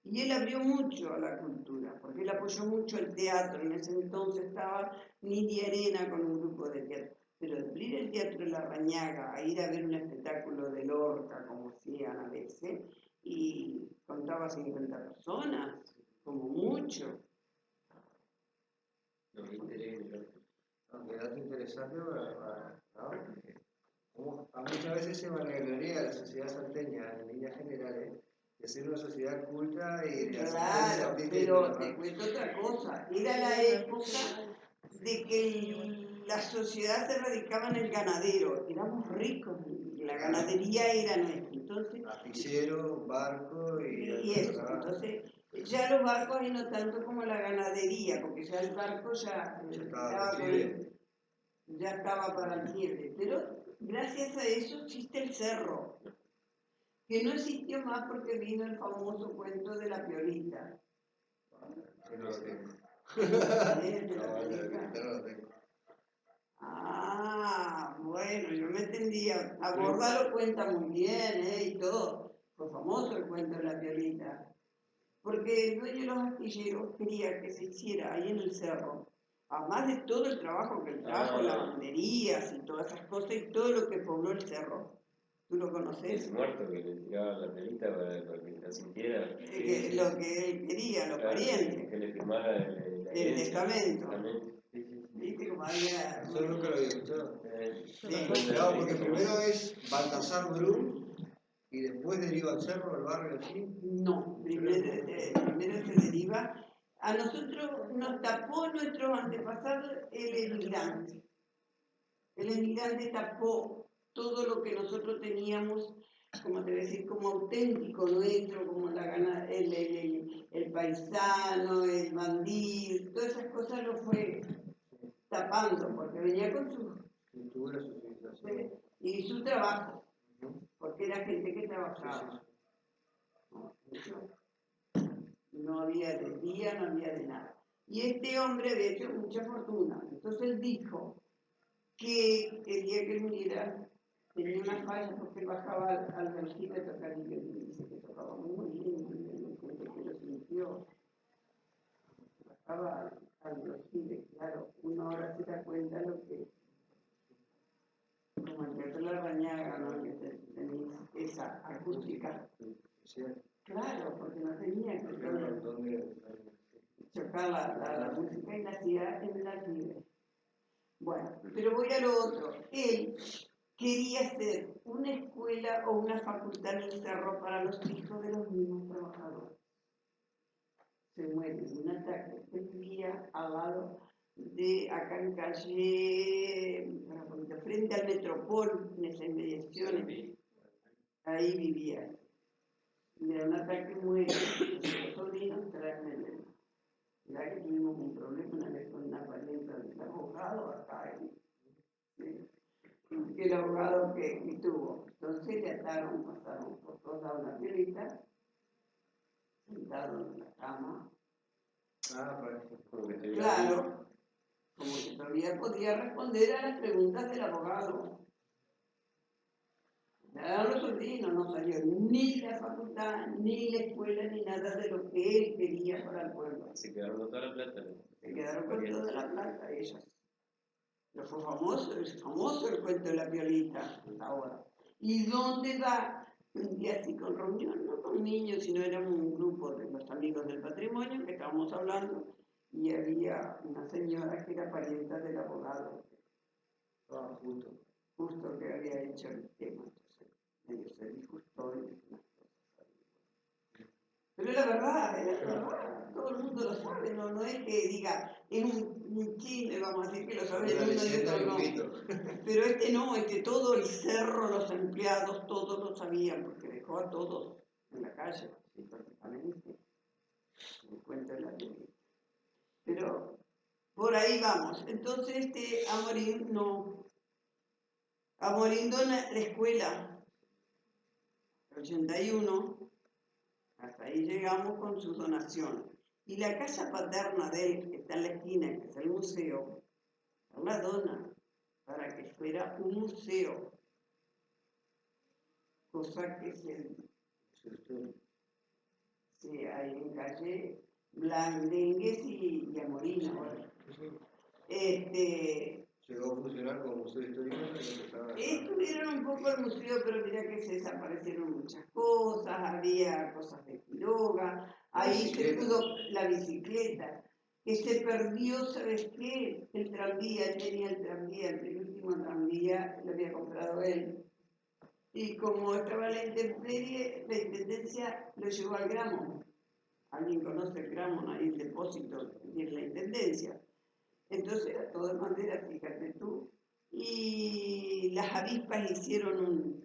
Y él abrió mucho a la cultura, porque él apoyó mucho el teatro. En ese entonces estaba Nidia Arena con un grupo de teatro. Pero abrir el Teatro de la Rañaga, a ir a ver un espectáculo de Lorca, como hacían a veces, y contaba 50 personas, como mucho.
No me interesa.
Aunque dato interesante, como muchas veces se vanagloriaría la sociedad salteña en líneas generales de ser una sociedad culta y de
Claro, pero te cuento otra cosa. Era la época de que la sociedad se radicaba en el ganadero. Éramos ricos, la ganadería era nuestra. Entonces,
lapicero, barco
y eso. Entonces, ya los barcos y no tanto como la ganadería, porque ya el barco ya estaba para el quiebre. Pero gracias a eso existe el cerro, que no existió más porque vino el famoso cuento de la Piolita.
No lo tengo.
No lo tengo. Ah, bueno, yo me entendía. A Borda lo cuenta muy bien, y todo. Fue famoso el cuento de la Piolita. Porque el dueño de los astilleros quería que se hiciera ahí en el cerro, además de todo el trabajo que él trajo, lavanderías y todas esas cosas y todo lo que pobló el cerro. ¿Tú lo conoces?
El muerto que le tiraba la pelita para que la sintiera.
Lo que él quería, los parientes.
Que le firmara
el testamento.
Sí.
¿Viste cómo había?
Eso nunca lo había escuchado.
Sí.
Claro, porque primero es Baltasar Brum y después deriva al cerro, al barrio, así.
No, primero se deriva. A nosotros nos tapó nuestros antepasados el emigrante. El emigrante tapó todo lo que nosotros teníamos, como te voy a decir, como auténtico nuestro, como el paisano, el bandido, todas esas cosas lo fue tapando, porque venía con su
Cultura, su civilización.
y su trabajo, porque era gente que trabajaba. No había de día, no había de nada. Y este hombre había hecho mucha fortuna. Entonces él dijo que el día que él muriera tenía una falla porque él bajaba al Belgín a tocar y él dice que tocaba muy bien, gente que lo sintió. Bajaba al Belgín, claro, uno ahora se da cuenta lo que, como el Teatro de la Rañaga, ¿no? Que tenía esa acústica. Claro, porque no tenía que chocar la música y la hacía en la libre. Bueno, pero voy a lo otro. Él quería hacer una escuela o una facultad en el cerro para los hijos de los mismos trabajadores. Se muere de un ataque. Él vivía al lado acá en calle, frente al Metropol, en esas inmediaciones, ahí vivía. Y era un ataque muy grande. Los sobrinos traen ya que tuvimos un problema una vez con una parienta del abogado acá, el abogado que tuvo. Entonces le ataron, pasaron por toda una piolita, sentado en la cama.
Como que te vio
Claro, como que todavía podía responder a las preguntas del abogado. Ya los sobrinos no salió ni la facultad, ni la escuela, ni nada de lo que él quería para el pueblo.
ahí. Se quedaron con toda la plata, ¿no?
Se quedaron con toda la plata ellos. Pero fue famoso, es famoso el cuento de la violita hasta ahora. ¿Y dónde va? Un día así con reunión, no con niños, sino éramos un grupo de los amigos del patrimonio que estábamos hablando y había una señora que era parienta del abogado. Justo que había hecho el tema. Entonces, medio se disgustó y unas cosas así. Pero es la verdad, todo el mundo lo sabe, no es que diga, es un chisme, vamos a decir que lo sabe uno y otro no. Pero todo el cerro, los empleados, todos lo sabían, porque dejó a todos en la calle, sí, prácticamente. Me cuento la teoría. Pero por ahí vamos. Entonces, Amorín dona la escuela, 81. Hasta ahí llegamos con su donación. Y la casa paterna de él, que está en la esquina, que es el museo, la dona para que fuera un museo. Cosa que se hay en calle Blandengues y Amorín ahora.
Llegó a funcionar como museo histórico.
Estuvieron un poco el museo, pero mira que se desaparecieron muchas cosas, había cosas de Quiroga, ahí se pudo la bicicleta, que se perdió, ¿sabes qué? El tranvía, tenía el tranvía, el penúltimo tranvía lo había comprado él. Y como estaba la intendencia lo llevó al Gramo. Alguien conoce el Gramo, ahí el depósito, y es la intendencia. Entonces, a todas maneras, fíjate tú, y las avispas hicieron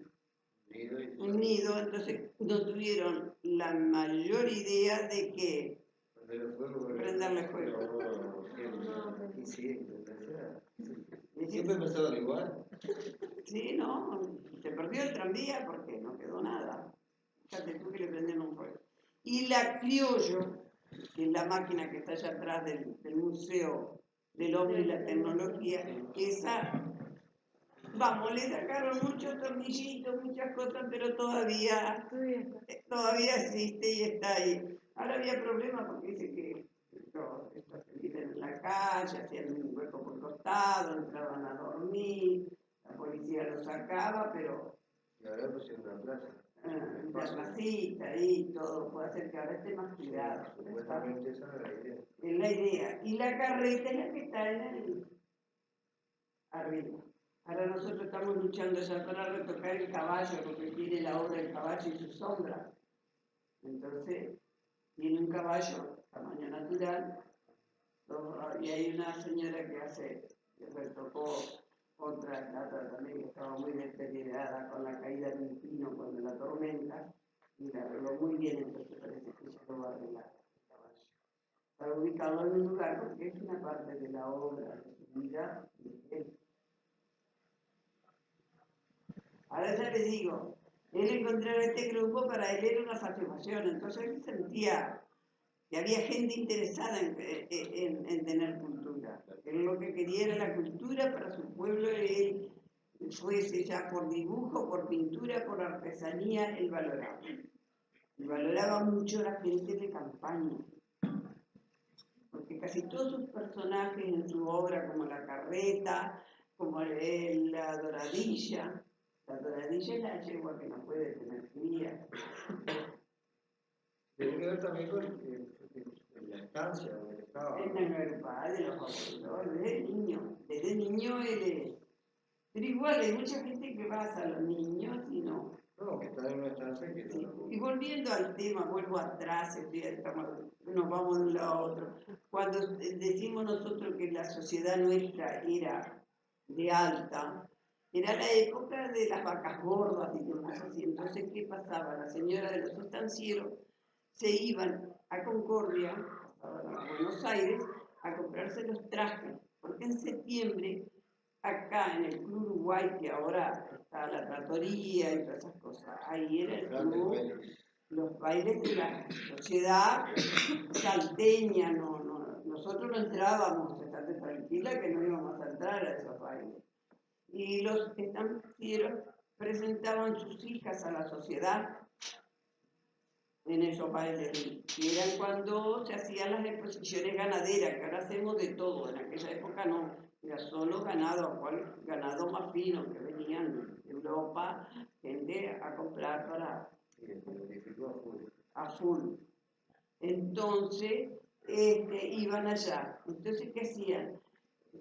un nido, entonces no tuvieron la mayor idea de que prenderle fuego.
Siempre pensaban igual.
Sí, no, se perdió el tranvía porque no quedó nada. Fíjate tú que le prendieron fuego. Y la Criollo, que es la máquina que está allá atrás del Museo del Hombre y la Tecnología, esa, vamos, le sacaron muchos tornillitos, muchas cosas, pero todavía existe y está ahí. Ahora había problemas porque dice que estos que viven en la calle, hacían un hueco por costado, entraban a dormir, la policía los sacaba, pero
Y ahora pusieron una plaza.
la placita y todo, puede hacer que ahora esté más cuidado.
Supuestamente esa era la idea.
Es la idea. Y la carreta es la que está arriba. Ahora nosotros estamos luchando ya para retocar el caballo, porque tiene la obra del caballo y su sombra. Entonces, tiene un caballo, tamaño natural, y hay una señora que retocó otra estatua también que estaba muy deteriorada con la caída de un pino cuando la tormenta, y la arregló muy bien, entonces parece que ya lo va a arreglar el caballo. Para ubicarlo en un lugar, porque es una parte de la obra, de su vida, de él. Ahora ya les digo, él encontrar este grupo para él era una satisfacción, entonces él sentía que había gente interesada en tener cultura. Él lo que quería era la cultura para su pueblo, él fuese ya por dibujo, por pintura, por artesanía, él valoraba. Y valoraba mucho la gente de campaña, porque casi todos sus personajes en su obra, como la carreta, como la doradilla es la yegua que no puede tener cría.
Tiene que ver también con la estancia donde estaba.
Es el padre de los abuelos, desde niño él es. Pero igual hay mucha gente que basa a los niños y no.
No, que está en una estancia que
Sí.
no.
Igual volviendo al tema, vuelvo atrás, nos vamos de un lado a otro. Cuando decimos nosotros que la sociedad nuestra era de alta, era la época de las vacas gordas, digamos así. Entonces, ¿qué pasaba? La señora de los estancieros se iban a Concordia, pasaban a Buenos Aires, a comprarse los trajes, porque en septiembre, acá en el Club Uruguay, que ahora está la tratoría y todas esas cosas, ahí era el club, los bailes de la sociedad salteña, nosotros no entrábamos, estate tranquila que no íbamos a entrar a esos bailes. Y los estancieros presentaban sus hijas a la sociedad en esos bailes, que eran cuando se hacían las exposiciones ganaderas, que ahora hacemos de todo, en aquella época no, era solo ganado más fino, que venían de Europa, gente a comprar para a full. Entonces, iban allá. Entonces, ¿qué hacían?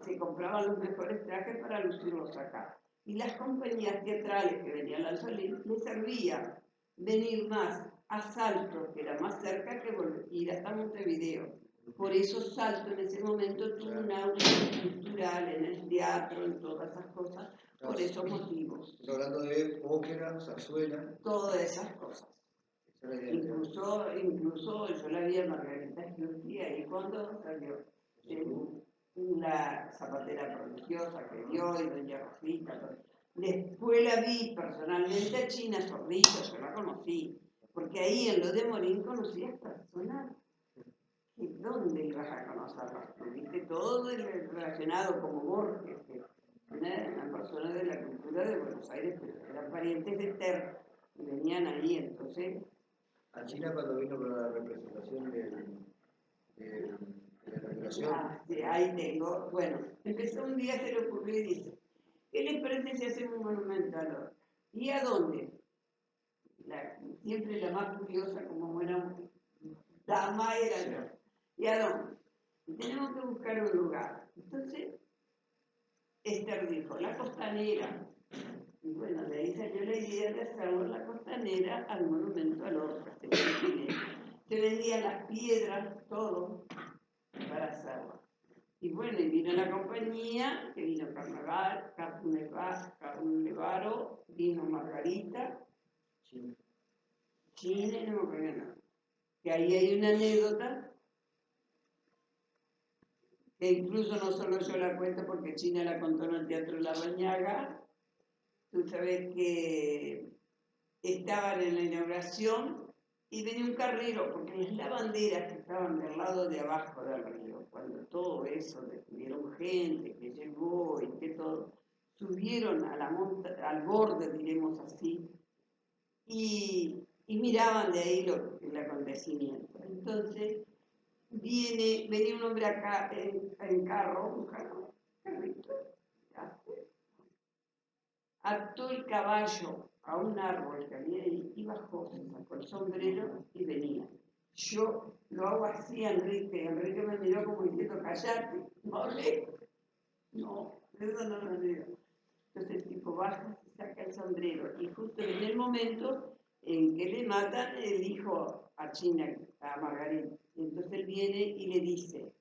Se compraban los mejores trajes para lucirlos acá. Y las compañías teatrales que venían al Solín les servía venir más a Salto, que era más cerca que ir hasta Montevideo. Por eso Salto en ese momento tuvo un auge cultural en el teatro, en todas esas cosas, por esos motivos.
Estoy hablando de ópera, zarzuela.
Todas esas cosas. Incluso yo la vi a Margarita Schiutti ahí cuando salió la zapatera prodigiosa que dio y doña Rosita. Después la vi personalmente a China Zorrilla, yo la conocí, porque ahí en lo de Morín conocías personas. ¿Y dónde ibas a conocerlas? Viste todo relacionado como Borges, que una persona de la cultura de Buenos Aires, pero eran parientes de Ter, y venían ahí, entonces.
A China cuando vino para la representación de la inauguración.
Sí, ahí tengo. Bueno, empezó un día, se le ocurrió y dice, ¿qué les parece si hacemos un monumento al oro? ¿Y a dónde? Siempre la más curiosa, como buena dama, era yo. ¿Y a dónde? Y tenemos que buscar un lugar. Entonces, Esther dijo, la Costanera. Y bueno, de ahí salió la idea de hacerlo en la Costanera al monumento al oro. Se vendían las piedras, todo, para hacerlo. Y bueno, y vino la compañía, que vino Carnevaro, vino Margarita, China, no me acuerdo nada. Que ahí hay una anécdota, que incluso no solo yo la cuento porque China la contó en el Teatro La Bañaga. Tú sabes que estaban en la inauguración y venía un carrero, porque las lavanderas que estaban del lado de abajo del río, cuando todo eso, detuvieron gente que llegó y que todo, subieron a al borde, diremos así, y miraban de ahí el acontecimiento. Entonces, venía un hombre acá en carrito, ató el caballo a un árbol que había ahí y bajó, se sacó el sombrero y venía. Yo lo hago así a Enrique. Enrique me miró como diciendo, callate, no hablé. No, eso no lo digo. Entonces el tipo baja, se saca el sombrero y justo en el momento en que le matan, el hijo a China, a Margarita. Entonces él viene y le dice,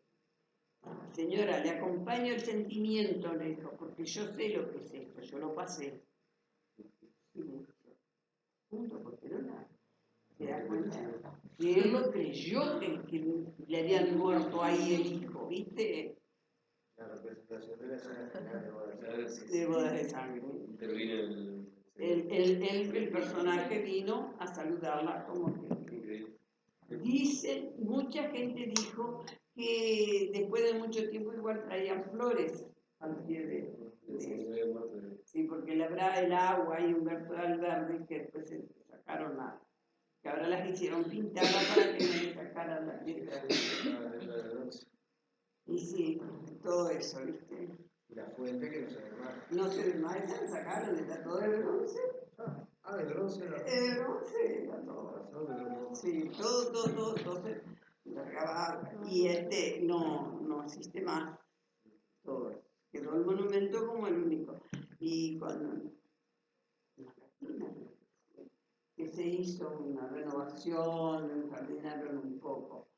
señora, le acompaño el sentimiento, le dijo, porque yo sé lo que es esto, yo lo pasé. Punto, porque no se da cuenta que él lo creyó que le habían muerto ahí el hijo, ¿viste?
La representación de la escena final
de bodas de sangre.
Intervino
El personaje vino a saludarla como que. Dicen, mucha gente dijo que después de mucho tiempo igual traían flores al pie de sí, porque le habrá el agua y un verso verde que después se sacaron que ahora las hicieron pintadas para que no le sacaran la piedra. Y sí, todo eso, ¿viste?
Y la fuente que no se ve más.
No se ve más, esa la sacaron, está todo de bronce.
De bronce era.
De bronce era todo. Sí, todo se largaba. Y no existe más. Todo. Quedó el monumento como el único. Y cuando que se hizo una renovación, jardinaron un poco.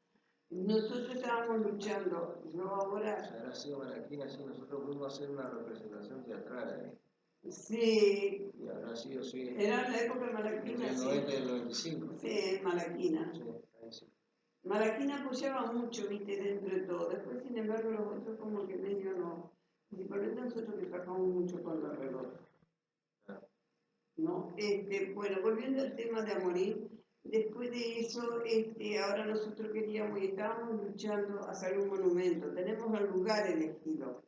Nosotros estábamos luchando, yo ahora...
Habrá sido Malaquina, sí, nosotros fuimos a hacer una representación teatral ahí.
Sí,
Y habrá sido, sí.
era en la época de Malaquina,
Entre el
sí.
90 y el 95.
Sí, en Malaquina.
Sí, ahí sí.
Malaquina apoyaba mucho, viste, dentro de todo. Después, sin embargo, los otros como que medio no. Principalmente nosotros que trabajamos mucho con los relojes. ¿No? Bueno, volviendo al tema de Amorín, después de eso, ahora nosotros queríamos y estábamos luchando a hacer un monumento. Tenemos el lugar elegido.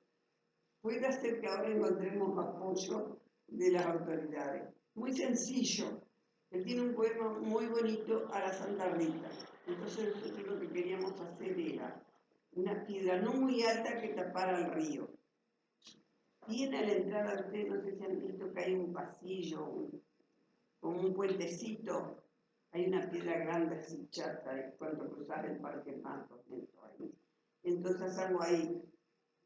Puede ser que ahora encontremos apoyo de las autoridades. Muy sencillo. Él tiene un poema muy bonito a la Santa Rita. Entonces nosotros lo que queríamos hacer era una piedra no muy alta que tapara el río. Tiene a la entrada, ustedes no sé si han visto que hay un pasillo, como un puentecito, hay una piedra grande así chata, cuando cruzas el Parque Matos, ahí. Entonces hago ahí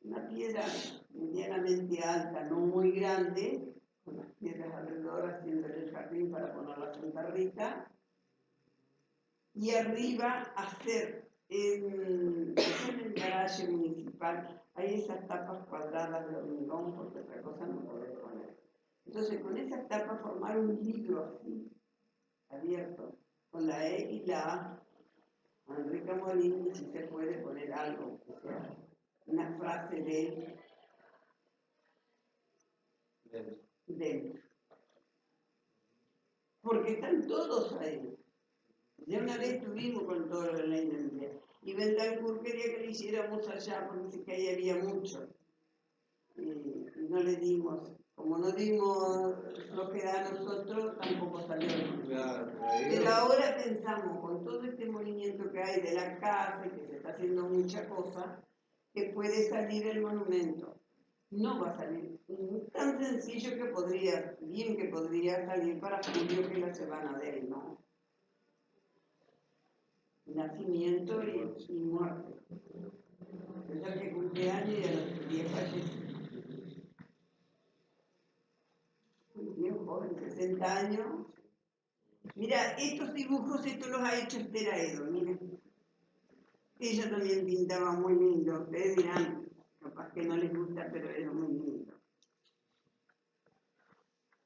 una piedra medianamente alta, no muy grande, con las piedras alrededor haciendo el jardín para poner la Santa Rita, y arriba hacer en el garaje municipal, hay esas tapas cuadradas de hormigón, porque otra cosa no podés poner. Entonces, con esas tapas formar un libro así, abierto, con la E y la A, Enrique Amorín, y si se puede poner algo, o sea, una frase de dentro. Porque están todos ahí. Ya una vez estuvimos con toda la ley de India. Y Bendancourt quería que lo hiciéramos allá, porque dice que ahí había mucho. Y no le dimos. Como no dimos lo que da a nosotros, tampoco salió.
Claro,
Pero ahora pensamos, con todo este movimiento que hay de la casa y que se está haciendo mucha cosa, que puede salir el monumento. No va a salir tan sencillo que podría salir para julio, que es la semana de él, ¿no? Nacimiento y muerte. Es el que cumple años y a los 10 falleció. Muy bien joven, 60 años. Mira, estos dibujos, estos los ha hecho Esther Aedo, miren. Ella también pintaba muy lindo. Ustedes dirán, capaz que no les gusta, pero es muy lindo.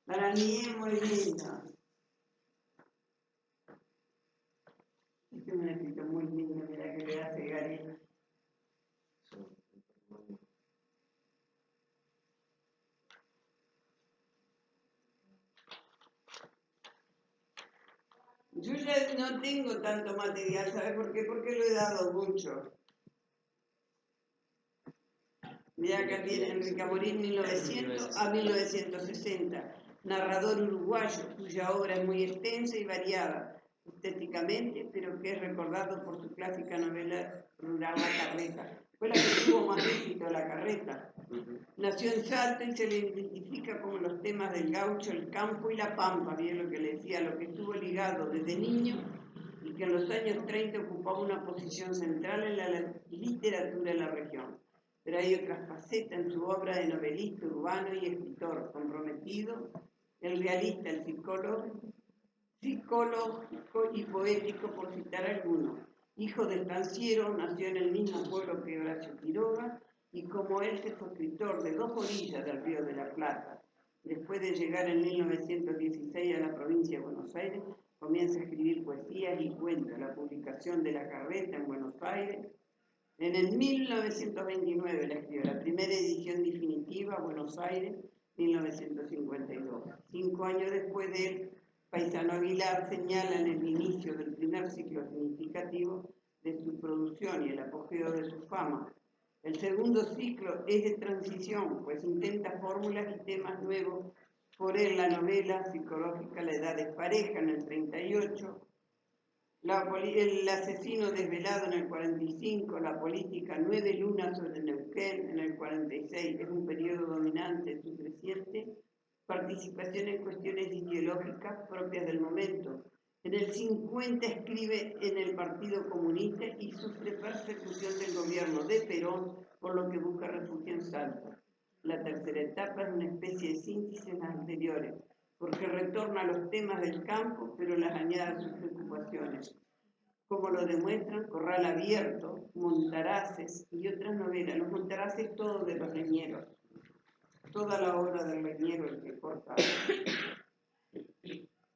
Para mí es muy lindo. Este es un escrito muy lindo, mira que le hace Gary. Yo ya no tengo tanto material, ¿sabes por qué? Porque lo he dado mucho. Mira, acá tiene Enrique Amorín, 1900 a 1960. Narrador uruguayo, cuya obra es muy extensa y variada estéticamente, pero que es recordado por su clásica novela rural La Carreta. Fue la que tuvo más éxito, La Carreta. Nació en Salta y se le identifica como los temas del gaucho, el campo y la pampa, bien lo que le decía, lo que estuvo ligado desde niño y que en los años 30 ocupaba una posición central en la literatura de la región. Pero hay otras facetas en su obra de novelista urbano y escritor comprometido, el realista, el psicólogo y poético, por citar algunos. Hijo de estanciero, nació en el mismo pueblo que Horacio Quiroga, y como él se fue escritor de dos orillas del Río de la Plata. Después de llegar en 1916 a la provincia de Buenos Aires, comienza a escribir poesías y cuentos. La publicación de La Carreta en Buenos Aires. En el 1929 la escribió, la primera edición definitiva, Buenos Aires, 1952. 5 años después de él, Paisano Aguilar señala en el inicio del primer ciclo significativo de su producción y el apogeo de su fama. El segundo ciclo es de transición, pues intenta fórmulas y temas nuevos. Por él, la novela psicológica La edad es pareja en el 38, el asesino desvelado en el 45, la política 9 lunas sobre Neuquén en el 46, es un periodo dominante en su creciente participación en cuestiones ideológicas propias del momento. En el 50 escribe en el Partido Comunista y sufre persecución del gobierno de Perón, por lo que busca refugio en Salta. La tercera etapa es una especie de síntesis de las anteriores, porque retorna a los temas del campo, pero las añade a sus preocupaciones, como lo demuestran Corral Abierto, Montaraces y otras novelas. Los Montaraces, todos de los leñeros, toda la obra del leñero, el que corta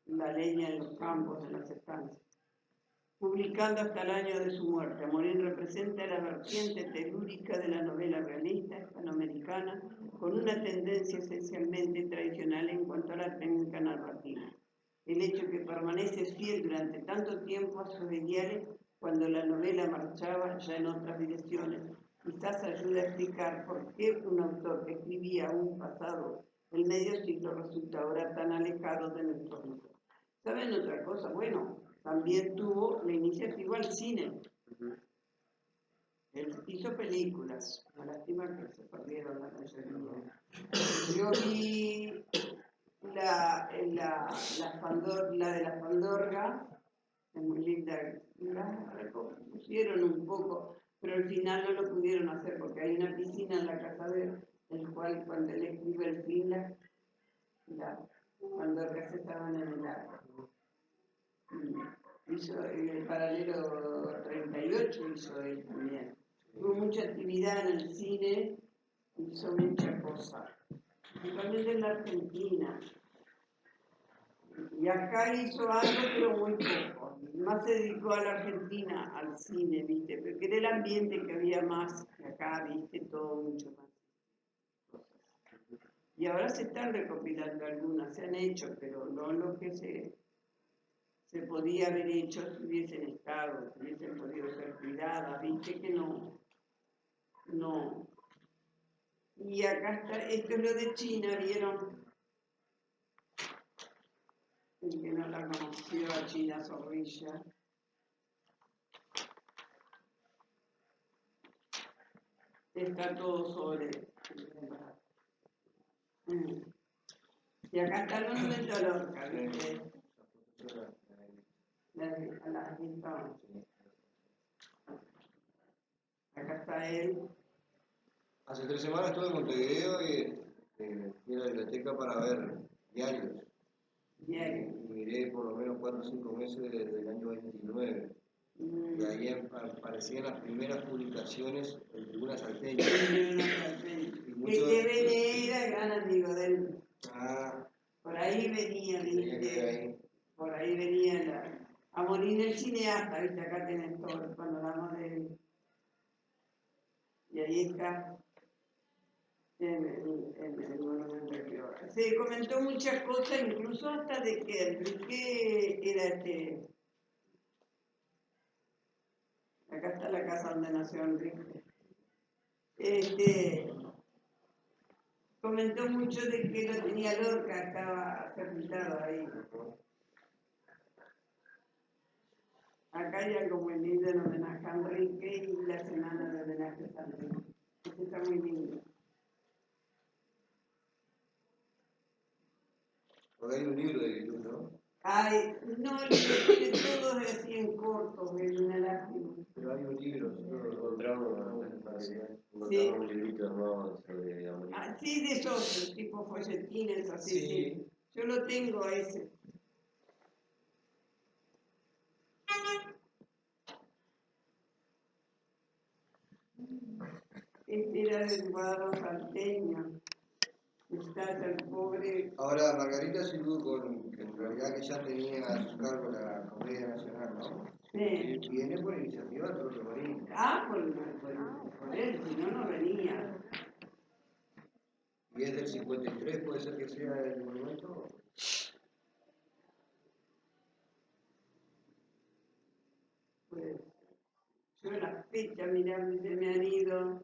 la leña en los campos, en las estancias. Publicando hasta el año de su muerte, Amorín representa la vertiente telúrica de la novela realista hispanoamericana, con una tendencia esencialmente tradicional en cuanto a la técnica narrativa. El hecho que permanece fiel durante tanto tiempo a sus ideales cuando la novela marchaba ya en otras direcciones, quizás ayuda a explicar por qué un autor que escribía un pasado el medio siglo resulta ahora tan alejado de nuestros hijos. ¿Saben otra cosa? Bueno, también tuvo la iniciativa al cine. Él hizo películas, una lástima que se perdieron la mayoría. Yo vi la de la Pandorga, es muy linda, la repusieron un poco, pero al final no lo pudieron hacer porque hay una piscina en la casa de él, el cual cuando él escribe el fin, la Pandorga se estaban en el agua. Hizo el paralelo 38, hizo él también. Tuvo mucha actividad en el cine, hizo muchas cosas, principalmente en la Argentina. Y acá hizo algo, pero muy poco. Más se dedicó a la Argentina, al cine, ¿viste? Porque era el ambiente que había más que acá, ¿viste? Todo mucho más. Y ahora se están recopilando algunas, se han hecho, pero no lo que se podía haber hecho si hubiesen estado, si hubiesen podido ser cuidadas, ¿viste? Que no. Y acá está, esto es lo de China, ¿vieron? El que no la conoció a China Zorrilla. Está todo sobre. Y acá está el monumento a Lorca, ¿viste? Acá está él.
Hace 3 semanas estuve en Montevideo y fui a la biblioteca para ver diarios.
Diario.
Y miré por lo menos 4 o 5 meses desde el año 29. Y ahí aparecían las primeras publicaciones en Tribuna Salteña.
El TVN era gran amigo de él.
Ah,
Por ahí venía, ¿viste?
ahí.
Por ahí venía Amorín el cineasta, ¿viste? Acá tenés todo el panorama de él. Y ahí está en el monumento que ahora. Se comentó muchas cosas, incluso hasta de que Enrique era acá está la casa donde nació Enrique. Comentó mucho de que lo tenía Lorca, estaba sepultado ahí. Acá hay algo muy lindo en homenaje a Enrique y la semana de homenaje a Enrique. Este está muy lindo.
Porque hay un libro de Guilú, ¿no?
Ay, no, el libro tiene todos así en corto, es una lástima.
Pero hay un libro,
Encontramos
Sí.
un librito armado sobre Amorín.
Ah, sí, de esos, tipo folletines, así,
Sí.
sí. Yo lo tengo ese. Este era del cuadro salteño. Está el pobre.
Ahora, Margarita Silú, que en realidad que ya tenía a su cargo la Comedia Nacional, ¿no?
Sí.
Viene por iniciativa del propio Marín.
Ah, por él, si no, no venía.
Y es del 53, puede ser que sea el monumento.
Pues, yo las fechas, mirá, se me han ido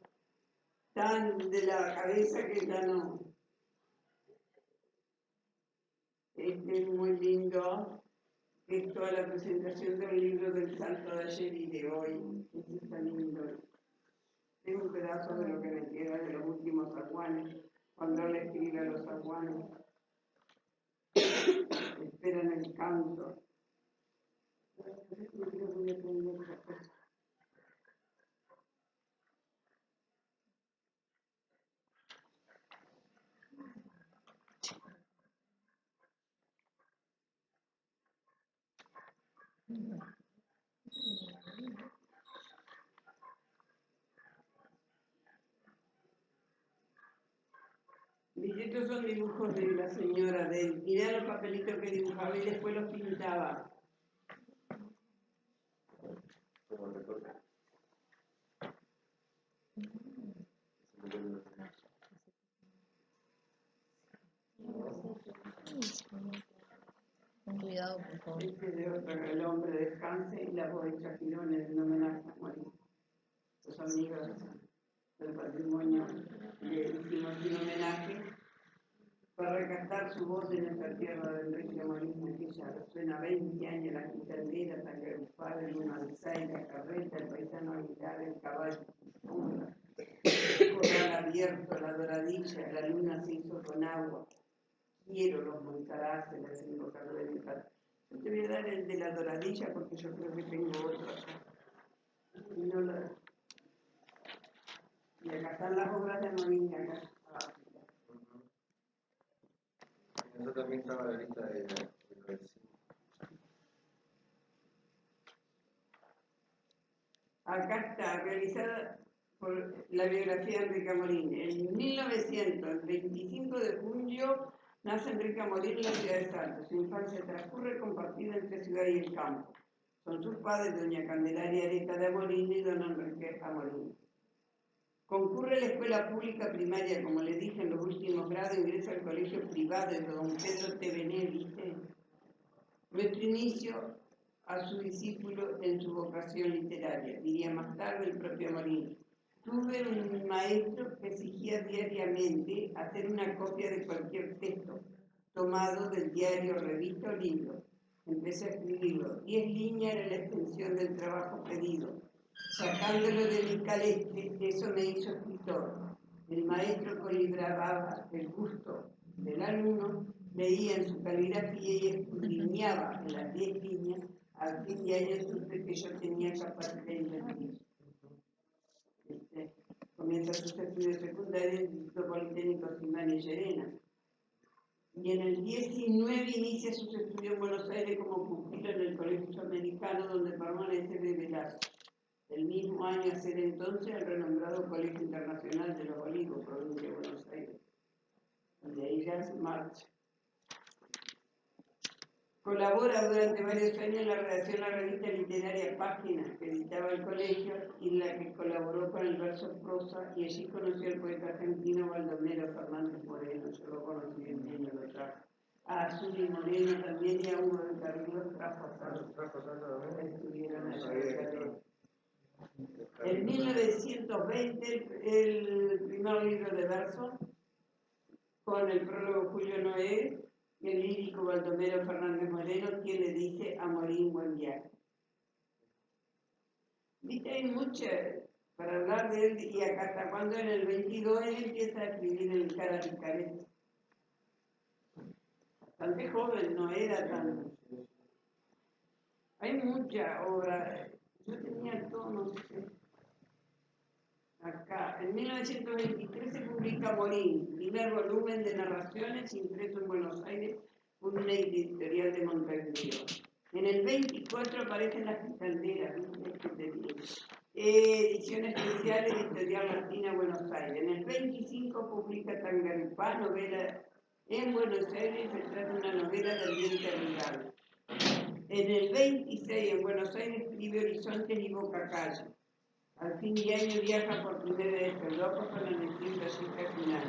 tan de la cabeza que ya no. Este es muy lindo. Es toda la presentación del libro del santo de ayer y de hoy. Este está lindo. Es un pedazo de lo que me queda de los últimos aguanes, cuando él escribe a los aguanes. Esperan el canto. Y estos son dibujos de la señora de él. Mirá los papelitos que dibujaba y después los pintaba.
Como recorte.
Con cuidado, por favor.
Este de otro, el hombre descanse y la voz de Chapirón en homenaje a Morín. Los amigos del patrimonio le hicimos un homenaje para rescatar su voz en esta tierra del Enrique Morín, que ya suena 20 años la quitandera, Tangarufada, el Manzai, la carreta, el paisano Aguilar, el caballo, el corral abierto, la doradilla, la luna se hizo con agua. Quiero los montaraces, las invocador de mi padre. Yo te voy a dar el de la doradilla porque yo creo que tengo otro acá. Y, no la... y acá están las obras de Morín, acá.
Eso también estaba en la lista de vecinos.
Acá está, realizada por la biografía de Enrique Morín. En 1900, el 25 de julio, nace Enrique Morín en la ciudad de Salto. Su infancia transcurre compartida entre ciudad y el campo. Son sus padres doña Candelaria Areta de Amorín y don Enrique Amorín. Concurre a la escuela pública primaria, como le dije, en los últimos grados, ingresa al colegio privado de don Pedro Tevené, ¿viste? Nuestro inicio a su discípulo en su vocación literaria, diría más tarde el propio Morín. Tuve un maestro que exigía diariamente hacer una copia de cualquier texto, tomado del diario, revista o libro. Empecé a escribirlo. 10 líneas era la extensión del trabajo pedido. Sacándolo de mi caleste, eso me hizo escritor. El maestro colibraba el gusto del alumno, leía en su caligrafía y escudriñaba en las 10 líneas. Al fin de año supe que yo tenía capacidad de inventir. Comienza sus estudios secundarios en el Instituto Politécnico Simán y Llerena. Y en el 19 inicia sus estudios en Buenos Aires como pupilo en el Colegio Americano, donde permanece desde el mismo año a ser entonces el renombrado Colegio Internacional de los Olivos, provincia de Buenos Aires. Y de ahí ya se marcha. Colabora durante varios años en la redacción de la revista literaria Páginas, que editaba el colegio, y en la que colaboró con el verso prosa, y allí conoció al poeta argentino Baldomero Fernández Moreno. Yo lo conocí en Peña, lo trajo. A Azuli Moreno también, y a Hugo del Carrillo trajo a Salto. Estuvieron allá. En 1920, el primer libro de verso, con el prólogo Julio Noé, y el lírico Baldomero Fernández Moreno, quien le dice a Morín buen viaje. Viste, hay mucho para hablar de él, y acá hasta cuando en el 22 él empieza a escribir el Cara Picaresco. Bastante joven, no era tan... Hay mucha obra, yo tenía todo, no sé. Acá, en 1923 se publica Morín, primer volumen de narraciones impreso en Buenos Aires por una editorial de Montevideo. En el 24 aparecen Las Quitanderas, edición especial editorial Latina Buenos Aires. En el 25 publica Tangarupá, novela en Buenos Aires, se trata de una novela de ambiente rural. En el 26 en Buenos Aires escribe Horizontes y Boca Calle. Al fin de año viaja por primera vez a Europa con la misión de Azúcar Final.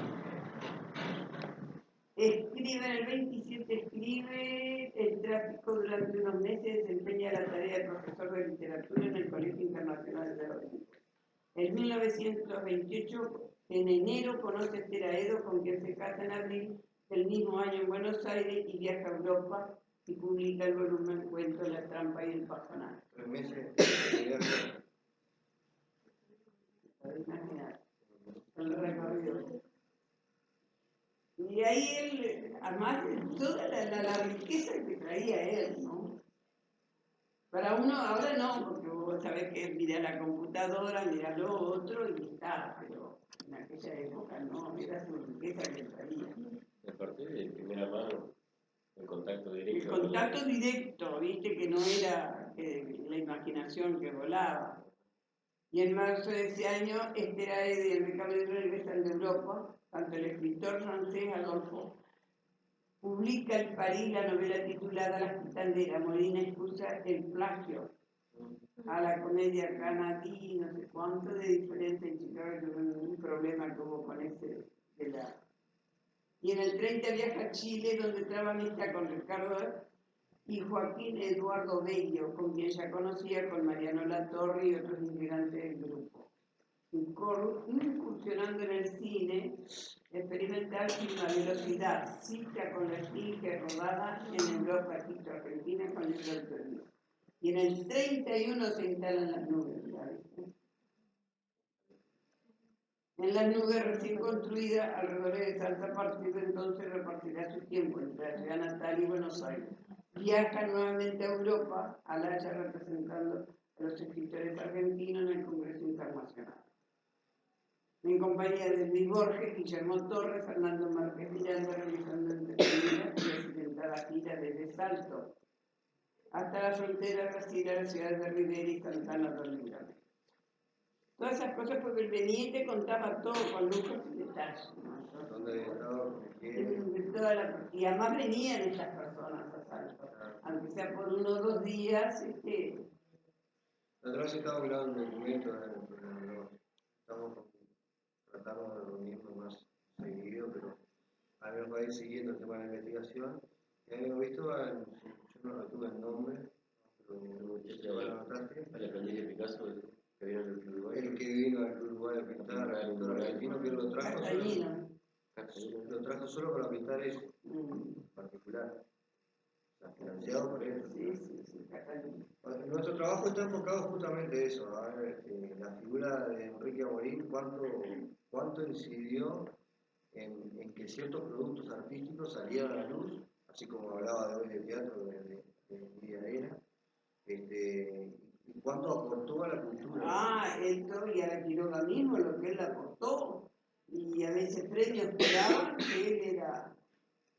Escribe en el 27, escribe el tráfico durante unos meses, desempeña la tarea de profesor de literatura en el Colegio Internacional de Olivos. En 1928, en enero, conoce a Esther Aedo, con quien se casa en abril del mismo año en Buenos Aires y viaja a Europa y publica el volumen Cuento, La Trampa y el Pajonal.
3 meses de viaje.
Imaginar el recorrido. Y ahí él, además de toda la riqueza que traía él, ¿no? Para uno ahora no, porque vos sabés que mira la computadora, mira lo otro y está, pero en aquella época no, era su riqueza que traía.
Aparte de primera mano, el contacto
El
directo.
contacto directo, viste, que no era la imaginación que volaba. Y en marzo de ese año, Esterae y el Mercado Universal de Europa, tanto el escritor francés Adolfo, publica en París la novela titulada La Quitandera. Molina excusa el plagio a la comedia canadí, no sé cuánto de diferente en Chicago, un problema que hubo con ese de la... Y en el 30 viaja a Chile, donde traba amistad con Ricardo y Joaquín Eduardo Bello, con quien ya conocía, con Mariano Latorre y otros integrantes del grupo. Incursionando en el cine experimental sin la velocidad, cita con la esfinge rodada en Europa, Quito, Argentina, con el autoría. Y en el 31 se instalan las nubes, ¿ya viste? En las nubes recién construidas, alrededor de Salta, a partir de entonces repartirá su tiempo entre la ciudad natal y Buenos Aires. Viaja nuevamente a Europa, al Haya representando a los escritores argentinos en el Congreso Internacional. En compañía de Luis Borges, Guillermo Torres, Fernando Márquez Miranda, realizando entrevistas y accidentada gira desde Salto hasta la frontera brasileña, las ciudades de Rivera y Santana do Livramento. Todas esas cosas porque el Benítez contaba todo con lujos y detalles, ¿no?
¿Dónde estaba?
Y además venían estas personas a Salto, aunque sea por 1 o 2 días.
La otra vez estaba mirando un documento, estamos tratando de reunirnos más seguido, pero a mí me va a ir siguiendo el tema de la investigación. Y habíamos visto, yo no retuve el nombre, pero lo anotaste.
El aprendiz de Picasso que vino al Uruguay.
El que vino al Uruguay a pintar, al pintor argentino, que lo trajo solo para pintar eso, en particular. O sea, financiado por él.
Sí, Catalina.
Nuestro trabajo está enfocado justamente en eso, a ver, la figura de Enrique Amorín, cuánto incidió en que ciertos productos artísticos salieran a la luz, así como hablaba de hoy del teatro de Lidia Arena, y cuánto aportó a la cultura.
Esto y a la Quiroga mismo, lo que él aportó, y a veces premios que daban que él era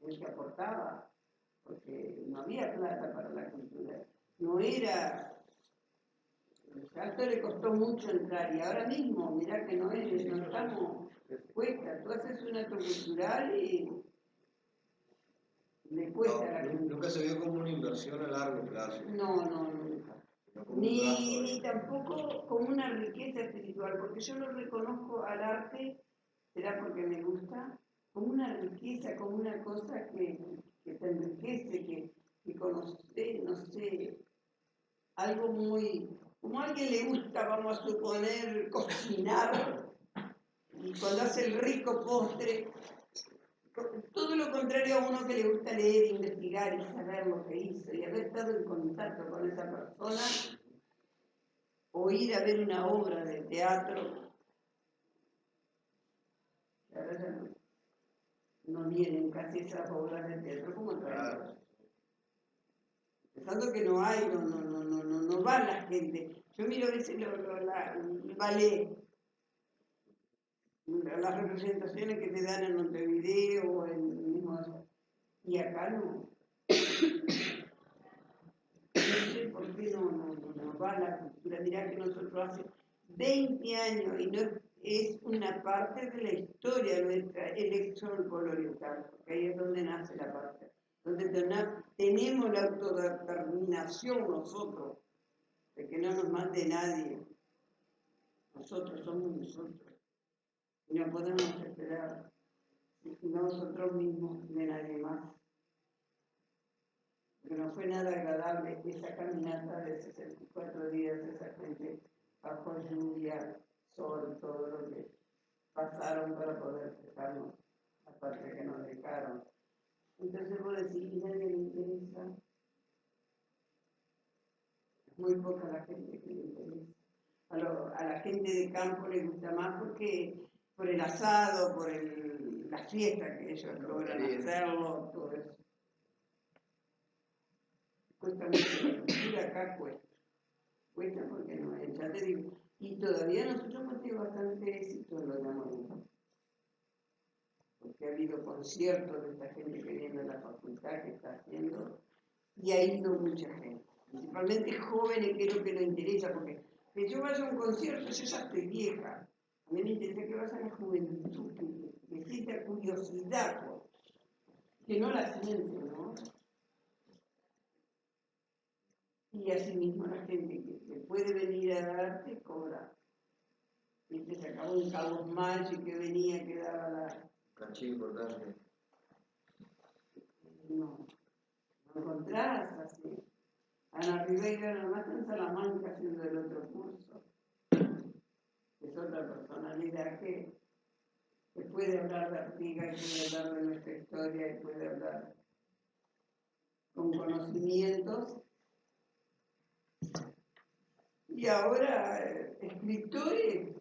el que aportaba, porque no había plata para la cultura, no era... A esto le costó mucho entrar y ahora mismo, mirá que no estamos cuesta, tú haces un acto cultural y le cuesta
Nunca se vio como una inversión a largo plazo.
No, nunca. Ni tampoco como una riqueza espiritual, porque yo lo reconozco al arte, será porque me gusta, como una riqueza, como una cosa que te enriquece, que conoces, no sé, algo muy... Como a alguien le gusta, vamos a suponer, cocinar, y cuando hace el rico postre, todo lo contrario a uno que le gusta leer, investigar y saber lo que hizo, y haber estado en contacto con esa persona, o ir a ver una obra de teatro, que ahora ya no vienen casi esas obras de teatro como traen. Pensando que no hay, no va la gente. Yo miro a veces el ballet, las representaciones que te dan en Montevideo o en mismo, y acá no. No sé por qué no va la cultura. Mirá que nosotros hace 20 años y no es una parte de la historia nuestra, el éxodo oriental, porque ahí es donde nace la parte, donde tenemos la autodeterminación nosotros, de que no nos mande nadie. Nosotros somos nosotros y no podemos esperar nosotros mismos de nadie más. Porque no fue nada agradable esa caminata de 64 días, esa gente bajo lluvia, sol, todo lo que pasaron para poder dejarnos, la parte que nos dejaron. Entonces vos decís, ¿y nadie le interesa? Es muy poca la gente que le interesa. A la gente de campo le gusta más porque por el asado, por la fiesta que ellos logran hacerlo, todo eso. Cuesta mucho, la cultura acá cuesta porque no es, ya te digo, y todavía nosotros hemos tenido bastante éxito en lo de Amorín, porque ha habido conciertos de esta gente que viene a la facultad que está haciendo, y ha ido mucha gente, principalmente jóvenes, que es lo que nos interesa, porque que yo vaya a un concierto, yo ya estoy vieja. A mí me interesa que vaya a la juventud, que sienta curiosidad, que no la siente, ¿no? Y asimismo la gente que puede venir a darte cobra. Viste, se acabó un Carlos Maggi que venía, que daba la...
Cachín importante.
No encontrás así. Ana Ribeira nomás está en Salamanca haciendo el otro curso. Es otra personalidad que puede hablar de Artigas, puede hablar de nuestra historia y puede hablar con conocimientos. Y ahora, escritores,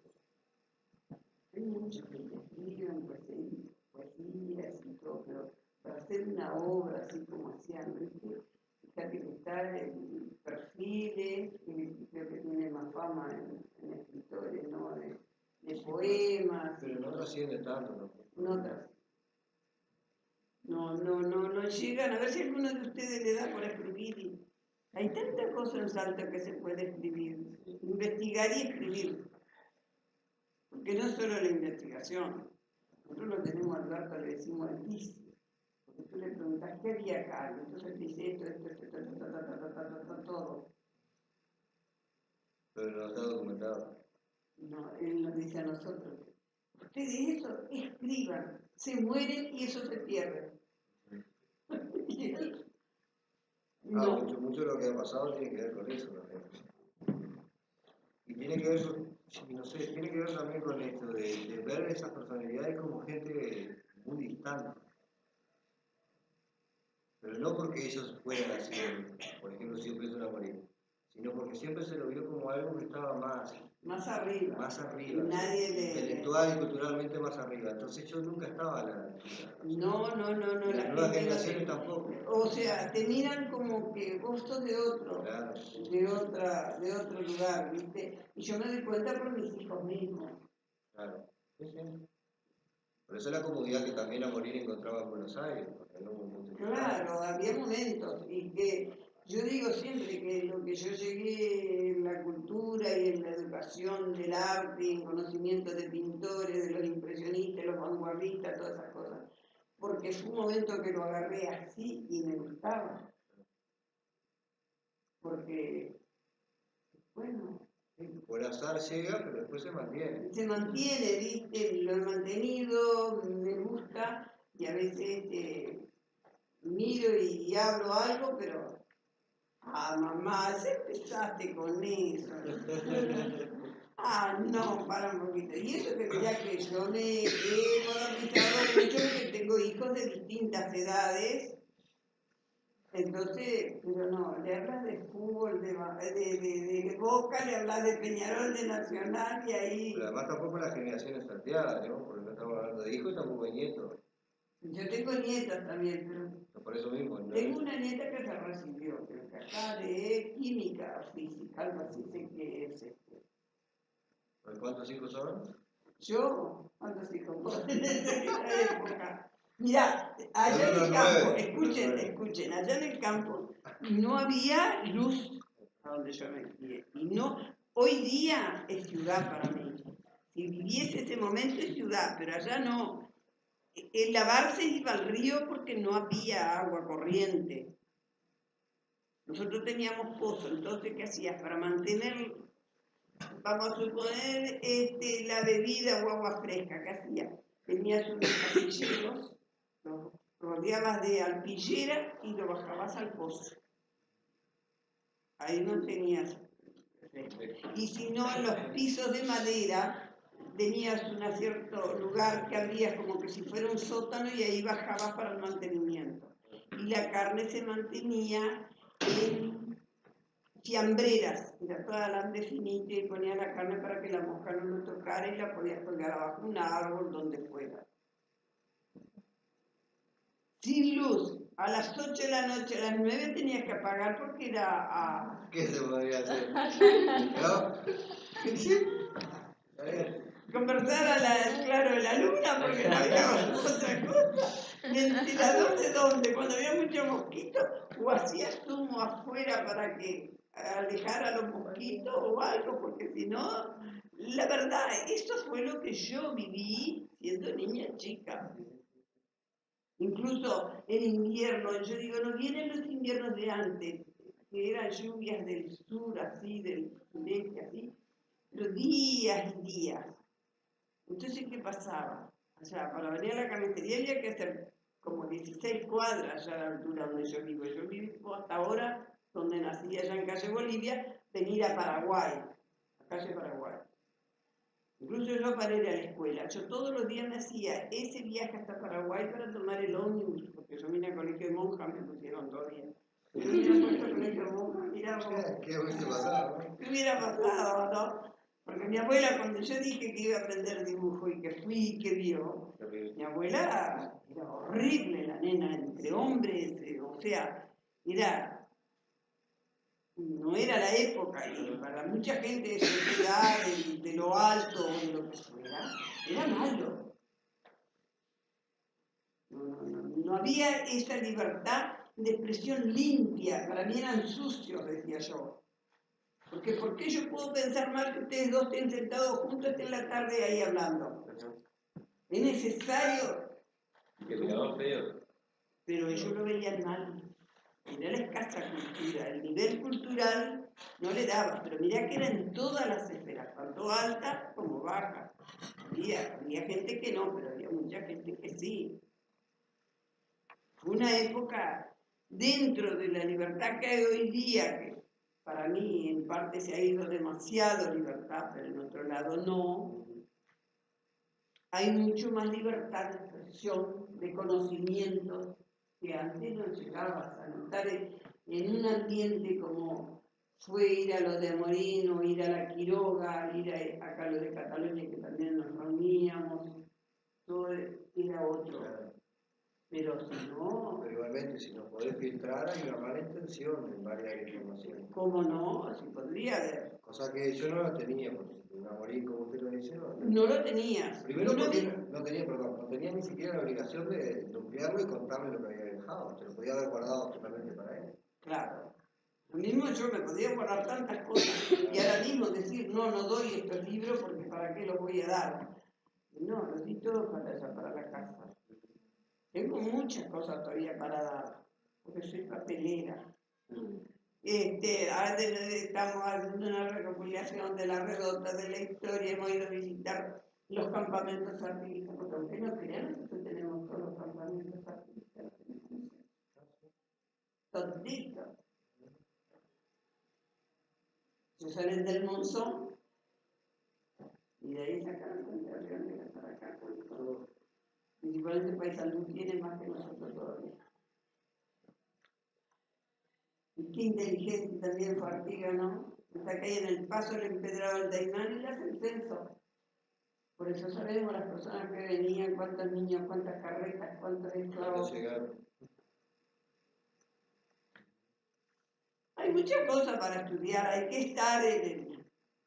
hay muchos que escriben poesías y todo, pero para hacer una obra así como hacían, ¿viste? Fíjate que está en Perfiles, que creo que tiene más fama en escritores, ¿no? De poemas.
Pero no trasciende tanto,
¿no? No llegan. A ver si alguno de ustedes le da por escribir. Hay tanta cosa en Salta que se puede escribir, investigar y escribir. Porque no es solo la investigación. Nosotros lo tenemos al Alberto, le decimos altísimo. Porque tú le preguntas, ¿qué había acá? Entonces te dice esto, todo.
Pero no está documentado.
No, él nos dice a nosotros, ustedes eso escriban, se mueren y eso se pierde. No.
Mucho de lo que ha pasado tiene que ver con eso también. Y tiene que ver, no sé, tiene que ver también con esto de ver esas personalidades como gente muy distante. Pero no porque ellos fueran así, por ejemplo, siempre se van a morir, sino porque siempre se lo vio como algo que estaba más arriba,
nadie
intelectual y culturalmente más arriba. Entonces yo nunca estaba a la altura.
No.
Las nuevas generaciones tampoco.
O sea, te miran como que vos sos de otro,
Claro.
de otro lugar, ¿viste? Y yo me doy cuenta por mis hijos mismos.
Claro. Sí. Por eso la comodidad que también a morir encontraba en Buenos Aires.
Claro, había momentos y que yo digo siempre que lo que yo llegué en la cultura y en la educación del arte, en conocimiento de pintores, de los impresionistas, los vanguardistas, todas esas cosas, porque fue un momento que lo agarré así y me gustaba. Porque, bueno...
Por azar llega, pero después se mantiene.
Se mantiene, ¿viste? Lo he mantenido, me gusta, y a veces miro y hablo algo, pero... mamá, ya empezaste con eso. No, para un poquito. Y eso que mirá que yo me he modernizado mucho porque tengo hijos de distintas edades. Entonces, pero no, le hablas de fútbol, de Boca, le hablas de Peñarol, de Nacional y ahí...
Pero además tampoco las generaciones salteadas, ¿no? Porque no estamos hablando de hijos y tampoco de nietos.
Yo tengo nietas también, pero...
Por eso mismo, ¿no?
Tengo una nieta que se recibió, creo que acá de química física, algo así sé que es
¿Cuántos hijos son?
Yo, ¿cuántos hijos puedo tener en esa época? Mirá, allá en el campo, escuchen, allá en el campo no había luz a donde yo me crié. Y no, hoy día es ciudad para mí. Si viviese ese momento es ciudad, pero allá no. El lavarse iba al río porque no había agua corriente. Nosotros teníamos pozo, entonces ¿qué hacías? Para mantener, vamos a suponer, la bebida o agua fresca, ¿qué hacías? Tenías unos casilleros, los rodeabas de alpillera y lo bajabas al pozo. Ahí no tenías fresco. Y si no, en los pisos de madera tenías un cierto lugar que abrías como que si fuera un sótano y ahí bajabas para el mantenimiento. Y la carne se mantenía en fiambreras, era toda alambre finita y ponía la carne para que la mosca no lo tocara y la podías colgar abajo un árbol, donde fuera. Sin luz, a las 8 de la noche, a las 9 tenías que apagar porque era...
¿Qué se podría hacer? ¿No?
Conversar a la luna porque no había otra cosa. ¿Ventilador de dónde? Cuando había muchos mosquitos, o hacías humo afuera para que alejara a los mosquitos o algo, porque si no, la verdad, esto fue lo que yo viví siendo niña chica. Incluso en invierno, yo digo, no vienen los inviernos de antes, que eran lluvias del sur, así, del sureste, así, pero días y días. Entonces, ¿qué pasaba? O sea, para venir a la carnicería había que hacer como 16 cuadras ya a la altura donde yo vivo. Yo vivo hasta ahora, donde nací, allá en calle Bolivia, venir a Paraguay, a calle Paraguay. Incluso yo para ir a la escuela, yo todos los días me hacía ese viaje hasta Paraguay para tomar el ómnibus, porque yo vine a colegio de monjas, me pusieron todavía. Si no hubiera puesto colegio de monjas, mirá vos,
¿Qué hubiese pasado?
¿qué hubiera pasado, no? Porque mi abuela, cuando yo dije que iba a aprender dibujo y que fui y que vio, mi abuela era horrible, la nena, entre hombres, o sea, no era la época, y para mucha gente de su edad, de lo alto, de lo que fuera, era malo. No había esa libertad de expresión limpia, para mí eran sucios, decía yo. Porque ¿por qué yo puedo pensar mal que ustedes dos estén sentados juntos, estén la tarde ahí hablando? Es necesario.
Que miraban feo.
Pero ellos lo veían mal. Era la escasa cultura, el nivel cultural no le daba, pero mirá que era en todas las esferas, tanto alta como baja. Había gente que no, pero había mucha gente que sí. Fue una época dentro de la libertad que hay hoy día, que para mí en parte se ha ido demasiado libertad, pero en otro lado no. Hay mucho más libertad de expresión, de conocimiento, que antes no llegabas a notar en un ambiente como fue ir a lo de Amorín, ir a la Quiroga, ir acá a lo de Cataluña, que también nos reuníamos, todo era otro. Pero si no...
Pero igualmente, si no podés filtrar, hay una mala intención en varias informaciones.
¿Cómo no? Si podría haber.
Cosa que yo no la tenía, porque un Amorín, como usted lo dice,
no lo tenías.
Primero porque no tenía ni siquiera la obligación de ampliarlo y contarle lo que había dejado. Se lo podía haber guardado totalmente para él.
Claro. Lo mismo yo me podía guardar tantas cosas y ahora mismo decir, no doy estos libros porque ¿para qué los voy a dar? No, los di todos para allá, para la casa. Tengo muchas cosas todavía para dar, porque soy papelera. Ahora estamos haciendo una recopilación de la redonda de la historia, hemos ido a visitar los campamentos artísticos, porque aunque no crean, nosotros tenemos todos los campamentos artísticos. Todito. Se salen del Monzón y de ahí sacan cuenta de para acá. Principalmente Paysandú tiene más que nosotros todavía. Y qué inteligente también fue Artigas, ¿no? Está que ahí en el paso le empedraba el Daimán y le hace el censo. Por eso sabemos las personas que venían, cuántos niños, cuántas carretas, cuántos esclavos. Hay muchas cosas para estudiar, hay que estar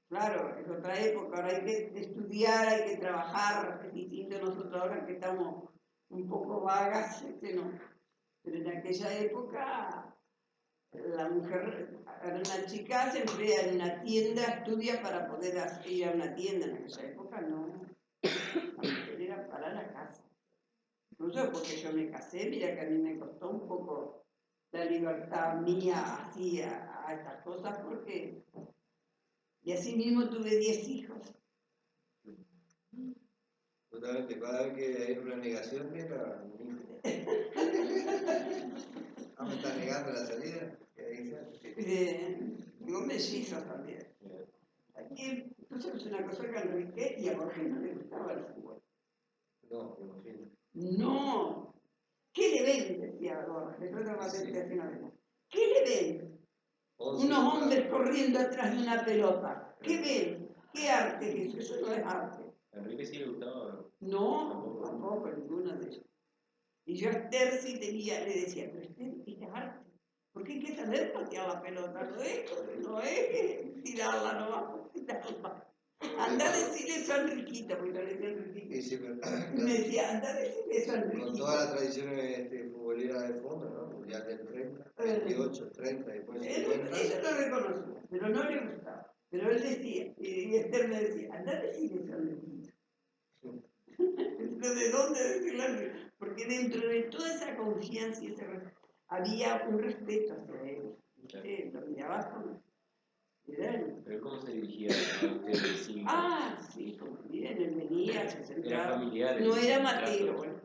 claro, es otra época, ahora hay que estudiar, hay que trabajar, es distinto nosotros ahora que estamos un poco vagas, no. Pero en aquella época la mujer, era una chica, se emplea en una tienda, estudia para poder ir a una tienda. En aquella época no, la mujer era para la casa. Incluso porque yo me casé, mira que a mí me costó un poco la libertad mía así a estas cosas, porque y así mismo tuve 10 hijos.
Totalmente, cada vez que hay una negación, mira, me estás negando la salida.
Tengo mellizos también. Aquí, tú sabes una cosa que a Enrique y a Jorge no le gustaba el fútbol.
No, me imagino.
No. ¿Qué le ven? Decía Jorge. ¿Qué le ven? Unos hombres corriendo atrás de una pelota. ¿Qué ven? ¿Qué arte es eso? Eso no es arte.
¿A Enrique sí le gustaba?
No, tampoco ninguno de ellos. Y yo a Esther sí le decía, pero Esther, es arte. Porque hay que saber patear la pelota, no es tirarla nomás por tirarla. Anda a decirle eso a Enriquito, porque yo le decía a Enriquito.
Y sí, pero,
Y me decía, anda a decirle eso a
con
Enriquito.
todas las tradiciones futboleras de fondo, ¿no? Mundial del 30, 28, 30, después 50.
Eso lo reconocía, pero no le gustaba. Pero él decía, y Esther me decía, anda a decirle eso a Enriquito. Entonces, ¿de dónde decirle a Enriquito? Porque dentro de toda esa confianza y había un respeto hacia él. ¿Viste? Lo mirabas con...
Pero ¿cómo se dirigía a ustedes? Sí,
Sí, como bien, él venía, se
era
sentaba.
familiar.
No era matero, bueno.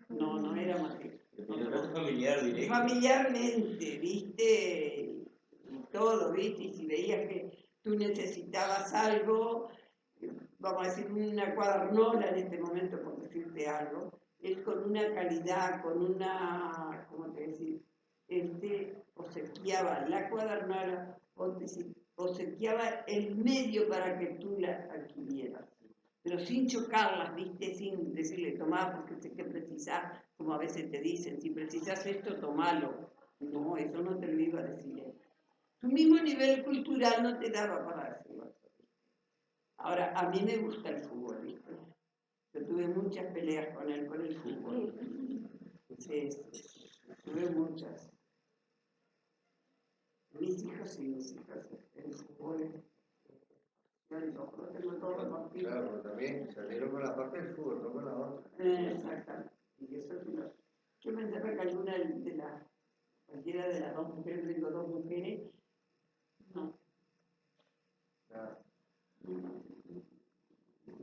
No,
No era matero.
el trato familiar directo.
Familiarmente, ¿viste? Y todo, ¿viste? Y si veías que tú necesitabas algo, vamos a decir una cuadernola en este momento, por decirte algo, él con una calidad, con una, ¿cómo te decir? Obsequiaba la cuadernola, obsequiaba el medio para que tú la adquirieras, pero sin chocarlas, ¿viste? Sin decirle, tomá porque sé que precisás, como a veces te dicen, si precisás esto, tomalo. No, eso no te lo iba a decir él. Tu mismo nivel cultural no te daba para decirlo. Ahora, a mí me gusta el fútbol, ¿viste? Yo tuve muchas peleas con él por el fútbol. Sí, tuve muchas. Mis hijos y mis hijas, el fútbol. Yo lo tengo todo repartido.
Claro, pero también salieron con la parte del fútbol, no con la otra.
Exactamente. Y eso es lo que pensaba que alguna de las, cualquiera de las dos mujeres, tengo dos mujeres, no.
Nada.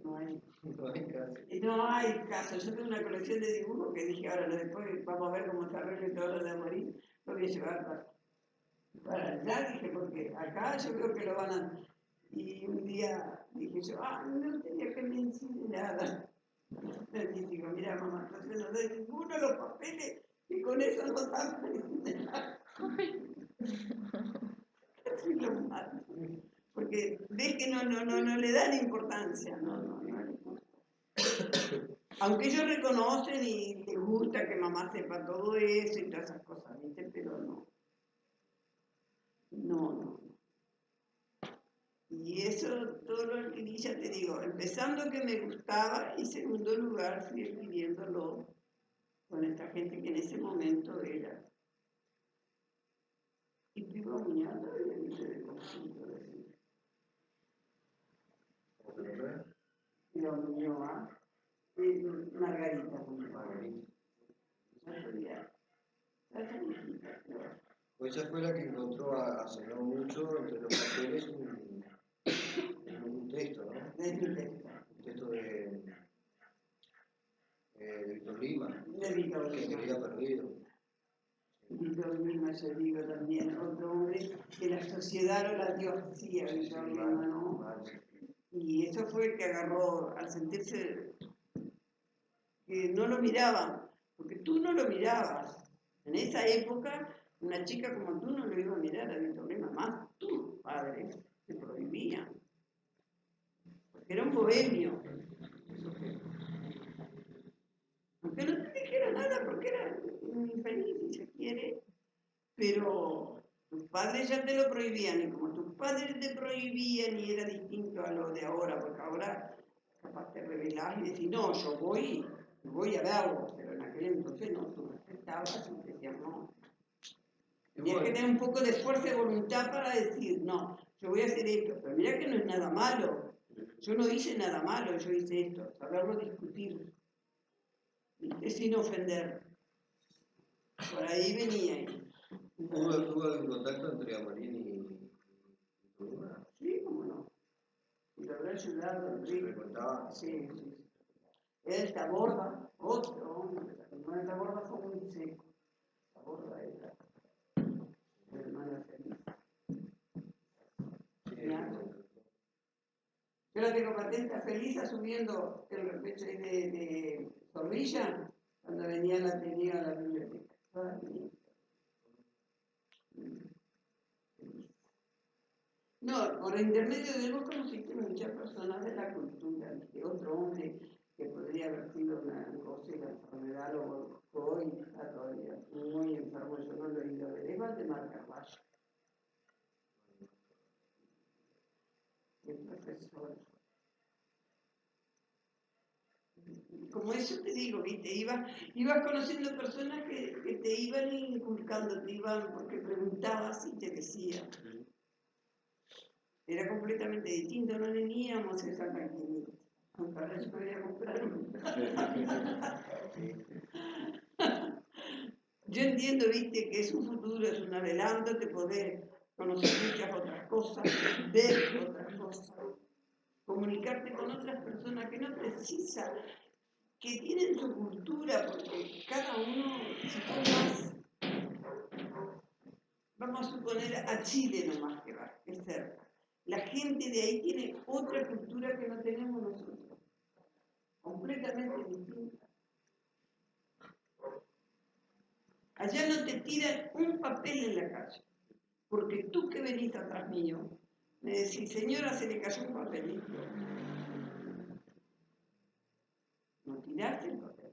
No hay.
No hay caso.
No hay caso. Yo tengo una colección de dibujos que dije, ahora después vamos a ver cómo se arregla todo lo de morir, lo voy a llevar para allá, dije, porque acá yo creo que lo van a... Y un día dije yo, no tenía que me enseñe nada. Y digo, mira mamá, entonces no doy ninguno de los papeles y con eso no saben nada. Casi lo mato. Porque ves que no le dan importancia, no le gusta. Aunque ellos reconocen y les gusta que mamá sepa todo eso y todas esas cosas, ¿viste? Pero no. No. Y eso todo lo adquirí, ya te digo, empezando que me gustaba y segundo lugar fui adquiriéndolo con esta gente que en ese momento era. Y Pico Muñoz todavía dice de conjunto de Pico Muñoz, Margarita Muñoz.
Pues ella fue la que encontró hace no mucho entre los papeles un texto, ¿no? Un texto de Víctor Lima, que quería perdido.
Víctor Lima, yo digo también, otro hombre que la sociedad no la dio así a Víctor Lima, ¿no? Y eso fue el que agarró, al sentirse que no lo miraban, porque tú no lo mirabas. En esa época, una chica como tú no lo iba a mirar a Víctor Lima, más tus padres te prohibían, porque era un bohemio. Aunque no te dijera nada, porque era infeliz, si se quiere, pero tus padres ya te lo prohibían, y como tus padres te prohibían y era distinto a lo de ahora, porque ahora capaz te rebelás y decís, no, yo voy a verlo, pero en aquel entonces no, tú respetabas y decías, no. Tenías que tener un poco de fuerza de voluntad para decir, no, yo voy a hacer esto, pero mira que no es nada malo, yo no hice nada malo, yo hice esto, saberlo discutir, ¿viste? Sin ofender. Por ahí venía.
¿Hubo algún contacto entre Amorín y Lima?
Sí, cómo no. Y lo habrá ayudado, Enrique.
¿Se contaba?
Sí. Él, Taborda, otro hombre. La Taborda fue muy seco. Taborda era mi hermana feliz. Yo la tengo patente a Felisa subiendo el repecho de Zorrilla cuando venía la tenía a la biblioteca. No, por intermedio de él vos conociste muchas personas de la cultura, de otro hombre que podría haber sido una cosa y la enfermedad lo buscó y está todavía muy enfermo, yo no lo he ido a ver, es Valdemar Carballo. El profesor, como eso te digo, ¿viste? Ibas conociendo personas que te iban inculcando, porque preguntabas y te decían. Era completamente distinto, no teníamos esa maquinita. Aunque ahora yo voy a comprar una. Yo entiendo, viste, que es un futuro, es un adelanto, te podés conocer muchas otras cosas, ver otras cosas, comunicarte con otras personas que no precisan, que tienen su cultura, porque cada uno, si tú vas, vamos a suponer a Chile nomás que va, que es cerca. La gente de ahí tiene otra cultura que no tenemos nosotros, completamente distinta. Allá no te tiran un papel en la calle, porque tú que venís atrás mío, me decís, señora, se le cayó un papelito. No tiraste el papel.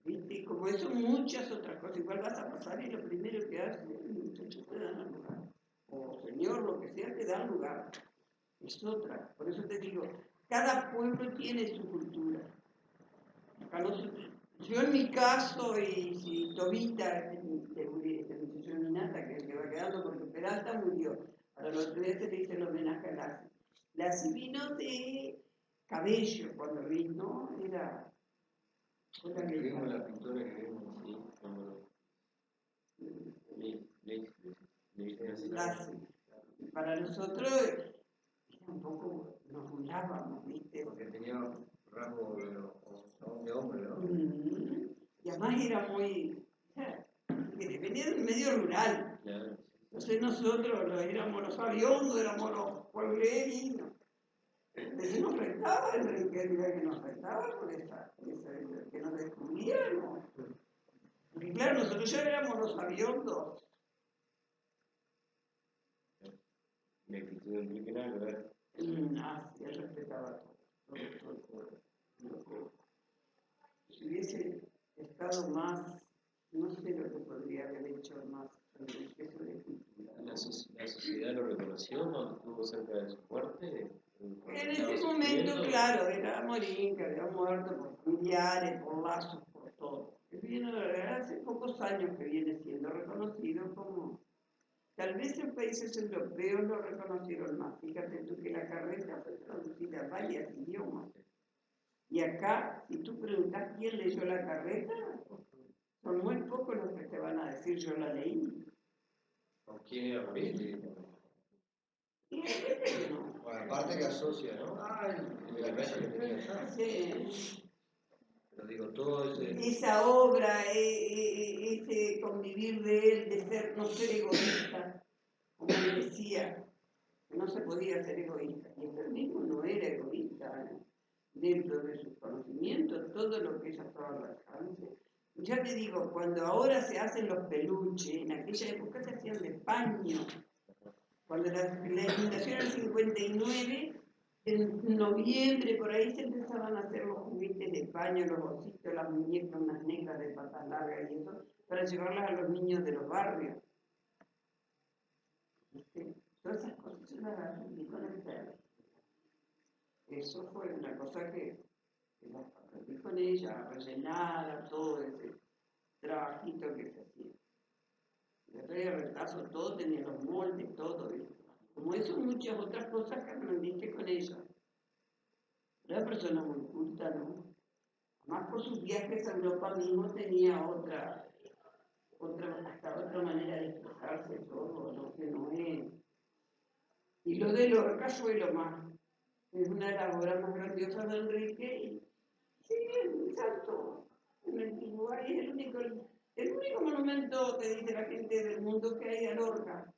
¿Viste? Como eso, muchas otras cosas. Igual vas a pasar y lo primero que haces, el muchacho te da lugar. O señor, lo que sea, te da lugar. Es otra. Por eso te digo, cada pueblo tiene su cultura. Acá nosotros, yo en mi caso, y si Tobita, yo Minata, que se va quedando porque Peralta murió. Para los otro día se le hizo el homenaje a Lassi. Lassi vino de Cabello cuando vino, era
Que vimos la pintura que vimos,
Sí, como
Lassi. Para nosotros era un poco, nos burlábamos, ¿viste?
porque tenía rasgo de hombre, ¿no?
Y además era muy, venía del medio rural.
claro.
Entonces nosotros éramos los aviondos, éramos los pueblerinos. Entonces nos restaba el que nos restaba por que nos descubríamos. Porque claro, nosotros ya éramos los aviondos.
La actitud del Enrique nada que ver.
Sí, él respetaba todo. Si hubiese estado más, no sé lo que podría haber hecho más en el peso de cultura.
La sociedad lo reconoció cuando estuvo cerca de su muerte.
En ese momento, claro, era Morín, que había muerto por familiares, por lazos, por todo. Hace pocos años que viene siendo reconocido como... Tal vez en países europeos lo reconocieron más. Fíjate tú que la carreta fue traducida a varios idiomas. Y acá, si tú preguntas quién leyó la carreta, son muy pocos los que te van a decir yo la leí.
¿Con quién era Morín?
Y hay gente que no.
Bueno, aparte que asocia, ¿no? De la casa que tenía allá.
Sí.
Pero digo, todo ese...
Esa obra, ese convivir de él, de ser, no ser egoísta, como él decía, que no se podía ser egoísta. Y él mismo no era egoísta, ¿no? Dentro de sus conocimientos, todo lo que ella estaba al alcance. Ya te digo, cuando ahora se hacen los peluches, en aquella época se hacían de paño. Cuando la inundación del 59, en noviembre por ahí se empezaban a hacer los juguetes de paño, los ositos, las muñecas, unas negras de patas largas y eso, para llevarlas a los niños de los barrios. ¿Viste? Todas esas cosas se las aprendí con el perro. Eso fue una cosa que las aprendí con ella, a rellenar, a todo ese trabajito que se hacía. Yo traía retazo, todo, tenía los moldes, todo. ¿Viste? Como eso, muchas otras cosas que aprendiste con ella. Era una persona muy culta, ¿no? Además, por sus viajes a Europa mismo tenía hasta otra manera de expresarse todo, lo que no es. Y lo de Lorca fue lo más. Es una de las obras más grandiosas de Enrique y sí, en Salto, en el Tiguay, es el único monumento, te dice la gente del mundo, que hay a Lorca.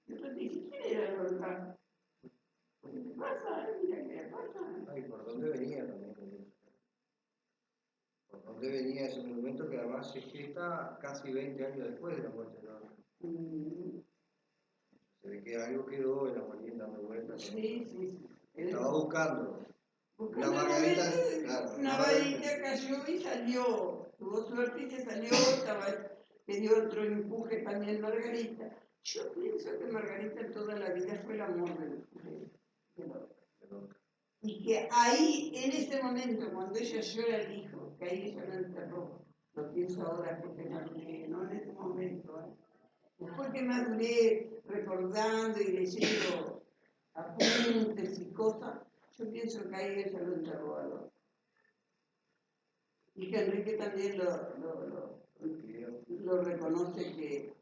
Y otros dicen, ¿quién era Lorca? ¿Qué te pasa? Mira, ¿qué le pasa?
Ay, ¿por dónde venía también? ¿Por dónde venía ese monumento que además se gesta casi 20 años después de la muerte de Lorca? Se ve que algo quedó en la Molina dando vueltas.
Sí.
Estaba buscando.
Buscando
Una margarita,
claro, una varita cayó y salió. Tuvo suerte y se salió, le dio otro empuje también Margarita. Yo pienso que Margarita toda la vida fue el amor de Lorca. Y que ahí, en ese momento, cuando ella llora el hijo, que ahí ella lo enterró, lo pienso ahora porque maduré, no en ese momento. Después que maduré recordando y leyendo apuntes y cosas, yo pienso que ahí ella lo enterró al otro. Y que Enrique también lo reconoce, que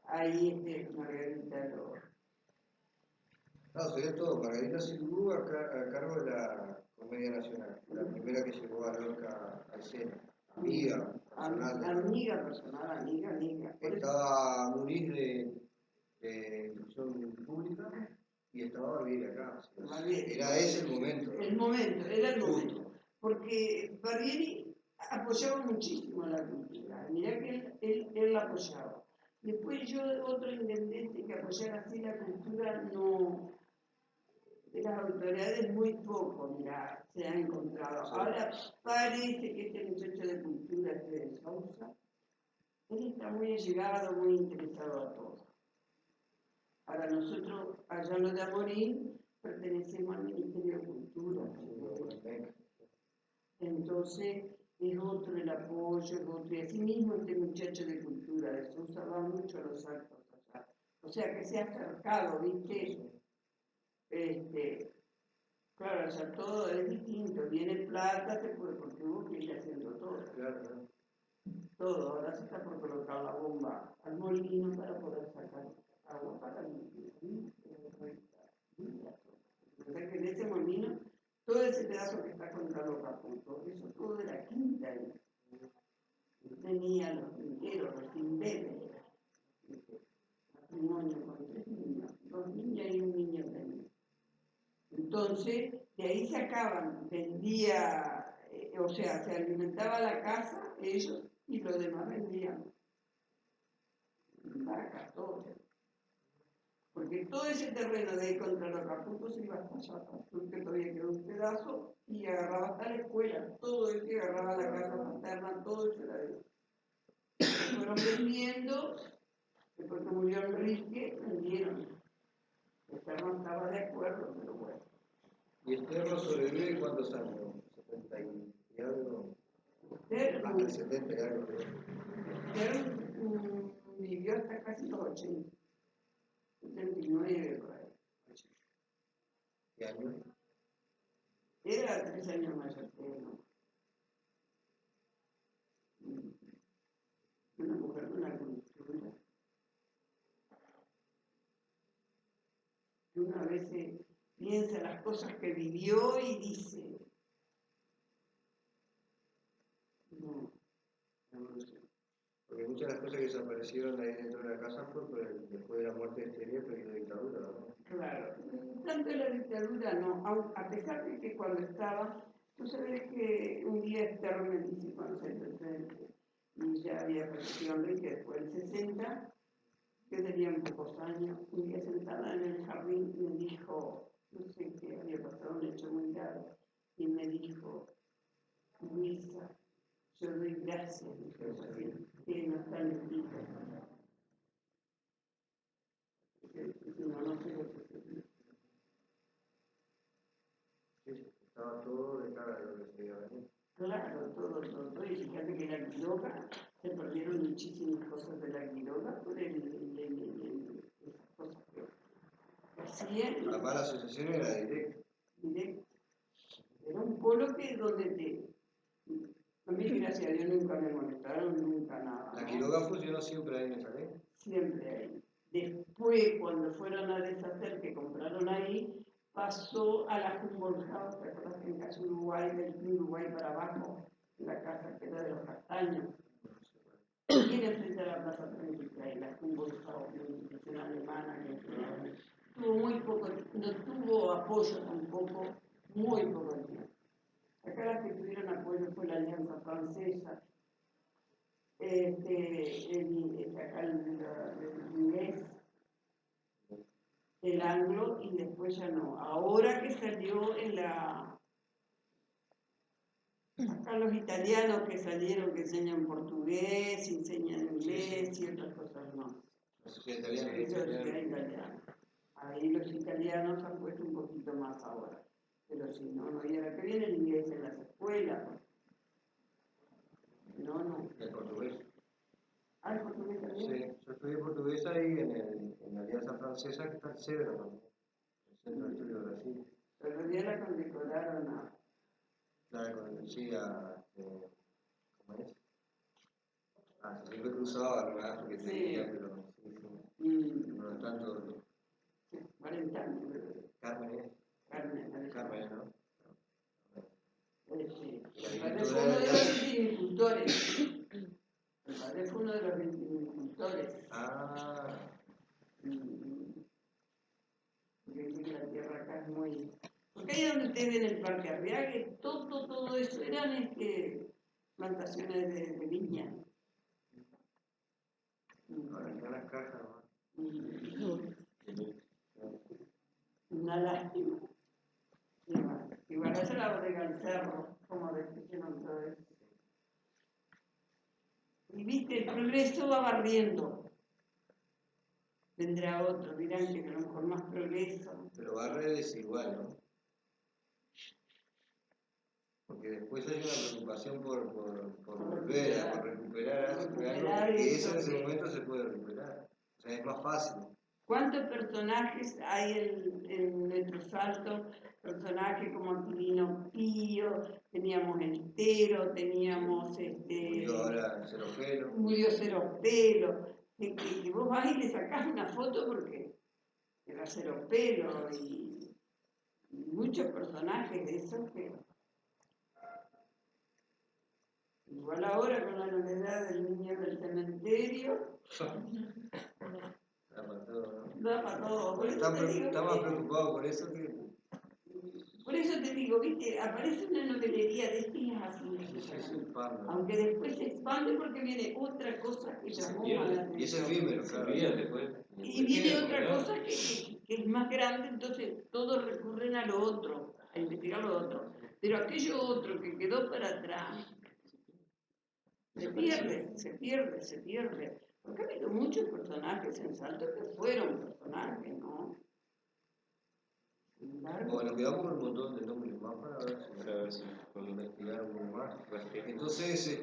ahí Margarita lo...
No, sería todo. Margarita Silvú a cargo de la Comedia Nacional, la primera que llevó a Lorca a escena. Amiga personal.
Amiga personal, amiga.
Estaba Muniz de Instrucción Pública y estaba Barbieri acá. Era ese el momento.
Era el momento. Porque Barbieri apoyaba muchísimo la cultura. Mirá que él la apoyaba. Después yo, otro intendente que apoyara así la cultura, no... De las autoridades muy poco, mirá, se ha encontrado. Sí. Ahora parece que este muchacho de cultura, de Sousa, él está muy allegado, muy interesado a todo. Ahora nosotros, allá en lo de Amorín, pertenecemos al Ministerio de Cultura. Entonces, es otro el apoyo, es otro. Y así mismo este muchacho de cultura de Sousa va mucho a los actos allá. O sea que se ha acercado, ¿viste? Claro, ya todo es distinto. Viene plata, porque hubo que ir haciendo todo.
Claro.
Todo. Ahora se está por colocar la bomba al molino para poder sacar agua para el. O sea que en ese molino, todo ese pedazo que está contra los Caputos, eso todo de la quinta. Tenía los quinteros, los timbeles, matrimonio con 3 niños, 2 niñas y un niño tenía. Entonces, de ahí sacaban, vendía, o sea, se alimentaba la casa, ellos, y lo demás vendían. Vacas, todo. Porque todo ese terreno de ahí contra los Caputos se iba hasta allá, porque todavía quedó un pedazo, y agarraba hasta la escuela, todo eso, y agarraba la casa materna, todo eso era de ellos. Fueron vendiendo, después que murió Enrique, vendieron. Esterno estaba de acuerdo, pero bueno.
¿Y Esterno sobrevive cuántos años? 70 y algo. Hasta 70 y algo.
Esterno vivió hasta casi los 80. 79 por ahí.
¿Qué año?
Era 3 años mayor que él, ¿no? Una mujer de una cultura. Que una vez piensa las cosas que vivió y dice, no lo sé.
Porque muchas de las cosas que desaparecieron ahí dentro de la casa fue después de la muerte de Estelieta y la dictadura, ¿no?
Claro, tanto la dictadura no, a pesar de que cuando estaba, tú sabes que un día Esterno me dice cuando se presente, y ya había fallecido Enrique después del 60, yo tenía pocos años, un día sentada en el jardín me dijo, no sé qué había pasado, un hecho muy grave, y me dijo, Luisa, yo doy gracias, que no está en el libro. No sé lo que se dice.
Sí, estaba todo de cara a lo que se iba a venir.
Claro, todo. Y fíjate que la Quiroga, se perdieron muchísimas cosas de la Quiroga por esas cosas que hacían.
Además la asociación era directa.
Era un polo que donde a mí, gracias a Dios, nunca me molestaron, nunca nada.
La Quiroga funcionó siempre ahí en esa ley.
Siempre ahí. Después, cuando fueron a deshacer, que compraron ahí, pasó a la Humboldt House, ¿te acuerdas que en Casa Uruguay, del Uruguay para abajo, la casa que era de los Castaños? Viene frente a la Plaza 33, la Humboldt House, una institución alemana que tuvo muy poco, no tuvo apoyo tampoco, muy poco tiempo. Acá las que tuvieron apoyo fue la Alianza Francesa, acá el inglés, el anglo, y después ya no. Ahora que salió acá los italianos que salieron, que enseñan portugués, enseñan inglés y otras cosas más.
La sociedad italiana.
Ahí los italianos han puesto un poquito más ahora. Pero si no, y ahora que viene el inglés en las escuelas. No.
El portugués.
Ah, el portugués también.
Sí, yo estudié portugués ahí en la Alianza Francesa, que está el CEDRA también, el Centro de Estudio de Brasil.
Pero el día la condecoraron a...
Sí, ¿cómo es? Siempre cruzaba, ¿verdad? Porque tenía,
Sí.
pero sí. No es tanto.
40 años.
Carmen, ¿no?
Sí.
La
El padre
directora
fue uno de
era-
los viticultores. El padre fue uno de los viticultores. Porque dice que la tierra acá es muy... Porque ahí donde ustedes ven el Parque Arriague, todo eso eran plantaciones de viña.
Ahora están las cajas, ¿no?
Una lástima. Igual es la bodega del cerro, como describieron todo eso. Y viste, el progreso va barriendo. Vendrá otro, dirán que a lo mejor más progreso.
Pero barrer es igual, ¿no? Porque después hay una preocupación por volver, por recuperar algo que eso en ese momento se puede recuperar. O sea, es más fácil.
¿Cuántos personajes hay en nuestro Salto? Personajes como Aquilino Pío, teníamos Entero, teníamos
Murió ahora Cero Pelo.
Murió Cero Pelo. Que vos vas y le sacás una foto porque era Cero Pelo y muchos personajes de esos que... Igual ahora con la novedad del niño del cementerio.
Da para todo, ¿no?
Da para todo. Por eso
Está más preocupado por eso que...
Por eso te digo, viste, aparece una novelería de estas así. Aunque después se expande porque viene otra cosa que llamó a la atención.
Y es efímero, claro.
Y viene otra cosa que es más grande, entonces todos recurren a lo otro, a investigar lo otro. Pero aquello otro que quedó para atrás, se pierde. Porque ha habido muchos personajes en Salto que fueron personajes, ¿no?
Bueno, quedamos con un montón de nombres más para ver si podemos investigar un poco más. Entonces,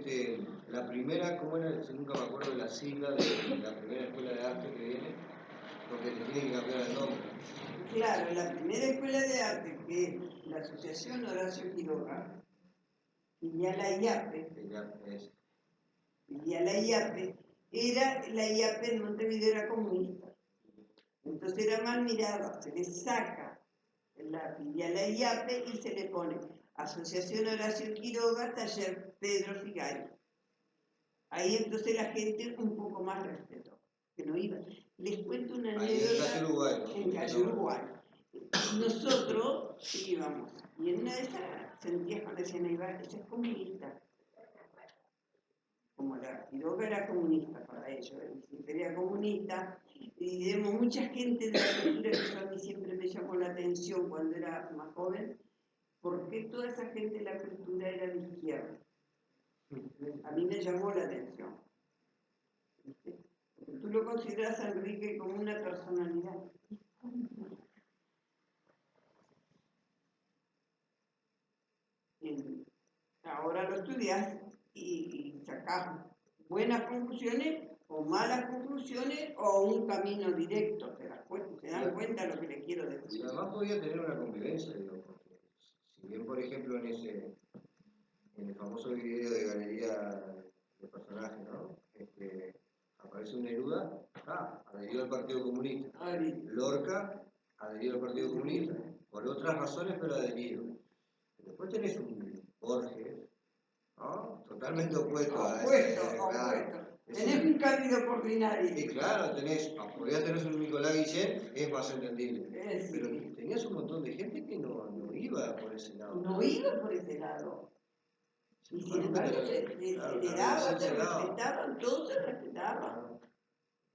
la primera, ¿cómo era? Nunca me acuerdo de la sigla de la primera escuela de arte que viene, porque le tiene que cambiar el nombre.
Claro, la primera escuela de arte, que es la Asociación Horacio Quiroga, filial a IAPE, la IAPE en Montevideo era comunista. Entonces era mal mirada, se le saca la filial a IAPE y se le pone Asociación Horacio Quiroga, Taller Pedro Figari. Ahí entonces la gente un poco más respetó, que no iba. Les cuento una anécdota. En Calle Uruguay. Nosotros íbamos, y en una de esas sentías cuando decían, ella es comunista. Como la Quiroga era comunista para ellos, era comunista, y digamos, mucha gente de la cultura, que eso a mí siempre me llamó la atención cuando era más joven, porque toda esa gente de la cultura era de izquierda. A mí me llamó la atención. ¿Viste? Tú lo consideras a Enrique como una personalidad. Ahora lo estudias y sacas buenas conclusiones o malas conclusiones o un camino directo, se dan cuenta de lo que le quiero decir.
Y además podía tener una convivencia, digo, porque si bien por ejemplo en el famoso video de galería de personajes, ¿no? Aparece un Neruda, adherió al Partido Comunista. Lorca adherió al Partido Comunista, por otras razones pero adherido. Después tenés un Borges, ¿no? Totalmente opuesto a
Opuesto.
Claro.
Tenés un Cándido Portinari.
Y claro, podrías tener un Nicolás Guillén, es más entendible. Pero tenías un montón de gente que no iba por ese lado.
No iba por ese lado. Y sin embargo se daba, se respetaban, todos se respetaban.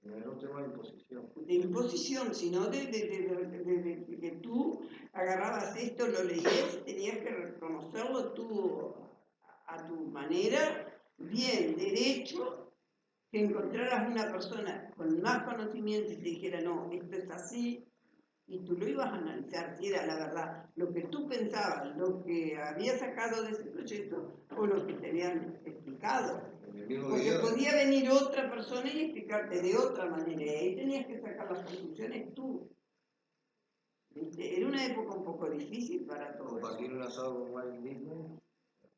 No era un tema de imposición.
De imposición, sino de que tú agarrabas esto, lo leías, tenías que reconocerlo tú a tu manera, bien, derecho, que encontraras una persona con más conocimiento y te dijera, no, esto es así, y tú lo ibas a analizar si era la verdad, lo que tú pensabas, lo que habías sacado de ese proyecto o lo que te habían explicado.
En el mismo
Porque
video,
podía venir otra persona y explicarte de otra manera, y ahí tenías que sacar las conclusiones tú. ¿Viste? Era una época un poco difícil para todos.
compartir un asado con alguien mismo,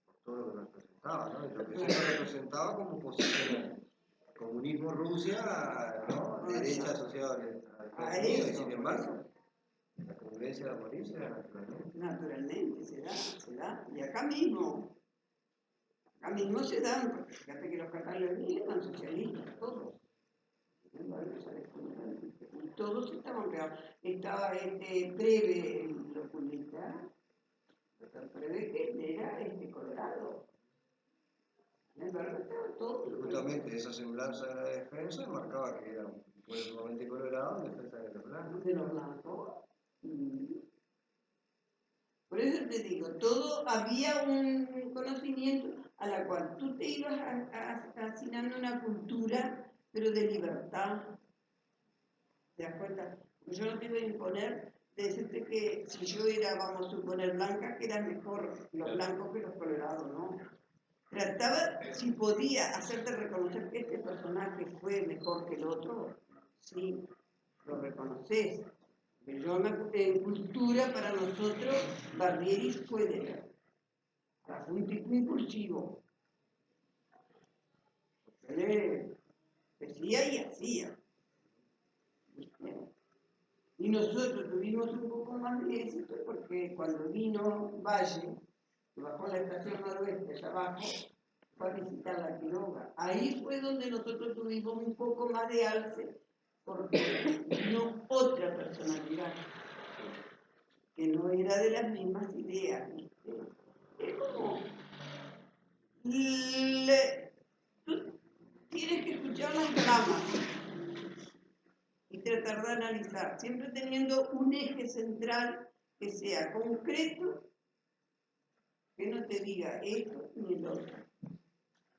por todo lo que representaba, ¿no? Y lo que se representaba como posición. Comunismo Rusia, ¿no? Derecha asociada a Estados Unidos, y sin embargo, la convivencia de morir se da naturalmente.
Naturalmente, se da. Y acá mismo se dan, porque fíjate que los catalanes eran socialistas, todos. Y todos estaban pegados. Estaba Preve, el oculista, Preve que era colorado. En verdad estaba todo.
Y justamente esa semblanza de la defensa marcaba que era un pueblo sumamente colorado en defensa de los blancos.
De los blancos. Por eso te digo, todo había un conocimiento a la cual tú te ibas asignando una cultura, pero de libertad. ¿Te das cuenta? Yo no te iba a imponer de decirte que si yo era, vamos a suponer, blanca, que eran mejor los blancos que los colorados, ¿no? Trataba, si podía, hacerte reconocer que este personaje fue mejor que el otro, sí, lo reconoces. Yo en cultura, para nosotros, Barbieri fue fue un tipo impulsivo. Él decía y hacía. ¿Viste? Y nosotros tuvimos un poco más de éxito porque cuando vino Valle, que bajó la estación noroeste allá abajo, fue a visitar la Quiroga. Ahí fue donde nosotros tuvimos un poco más de alce porque vino otra personalidad que no era de las mismas ideas, ¿viste? Es como... tú tienes que escuchar las dramas y tratar de analizar, siempre teniendo un eje central que sea concreto, que no te diga esto ni el otro.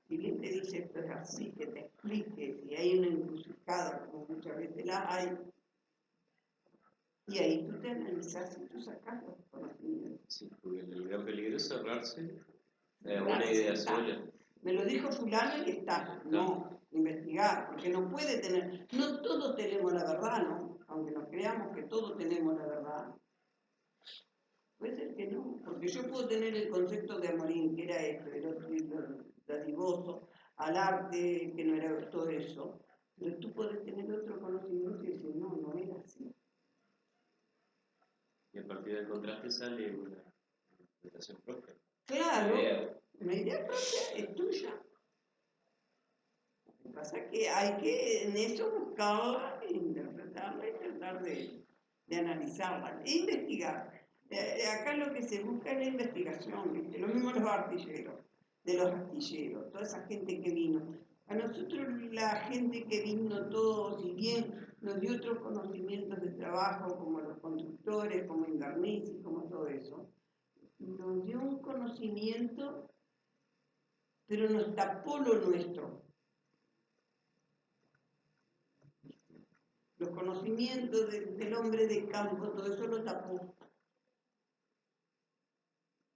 Si bien te dice esto es así, que te explique, si hay una encrucijada, como muchas veces la hay, y ahí tú te analizas y tú sacas los conocimientos.
Sí, porque el gran peligro es cerrarse a una idea sola.
Me lo dijo fulano y está. No, investigar, porque no puede tener, no todos tenemos la verdad, ¿no? Aunque nos creamos que todos tenemos la verdad. Puede ser que no, porque yo puedo tener el concepto de Amorín, que era esto, el otro dadivoso, al arte, que no era todo eso, pero tú puedes tener otro conocimiento y decir, no, no era así.
Y a partir del contraste sale una interpretación propia.
Claro, una idea propia es tuya. Lo que pasa es que hay que en eso buscarla, interpretarla y tratar de analizarla e investigar. Acá lo que se busca es la investigación, ¿viste? Lo mismo los artilleros, toda esa gente que vino. A nosotros la gente que vino todos, si bien nos dio otros conocimientos de trabajo, como los constructores, como Ingarnizi, como todo eso, nos dio un conocimiento, pero nos tapó lo nuestro. Los conocimientos del hombre de campo, todo eso lo tapó.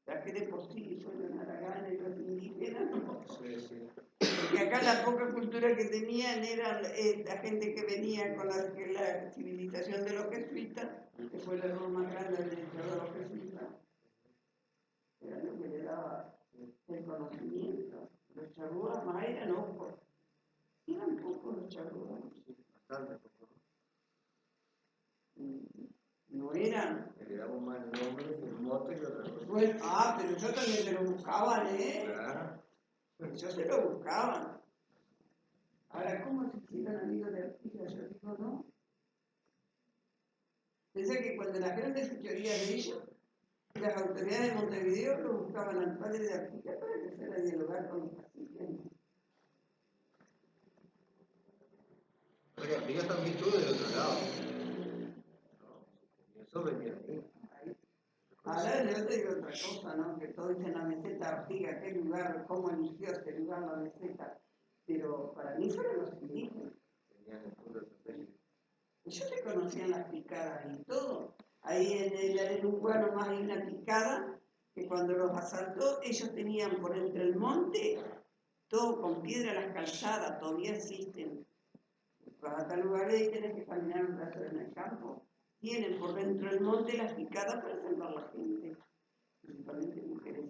Ya que de por sí son los naraganes, los indígenas, ¿no?
Sí.
Porque acá la poca cultura que tenían era la gente que venía con la civilización de los jesuitas, que fue el error más grande del de los jesuitas. Era lo que le daba el conocimiento. Los charrúas más eran ojos. Eran pocos los charrúas.
Bastante poco.
No eran.
Le damos más nombre que un mote y otra cosa.
Bueno, pero yo también se lo buscaban, ¿eh?
Claro.
Yo se lo buscaban. Ahora, ¿cómo se hicieron amigos de Artigas? Yo digo, no. Pensé que cuando las grandes fechorías de ellos, las autoridades de Montevideo lo buscaban al padre de Artigas para que fuera a dialogar con los caciques.
Porque Artigas también estuvo del otro lado. No, eso venía ahí.
Ahora yo te digo otra cosa, ¿no? Que todos dicen la meseta Artigas, qué lugar, cómo eligió este lugar la meseta. Pero para mí fueron los indígenas.
Tenían el punto estratégico.
Ellos te conocían las picadas y todo. Ahí en el Uruguay más hay una picada que cuando los asaltó, ellos tenían por entre el monte, todo con piedra, las calzadas, todavía existen. Vas a tal lugar y tienes que caminar un rato en el campo. Tienen por dentro del monte las picadas para salvar a la gente, principalmente mujeres.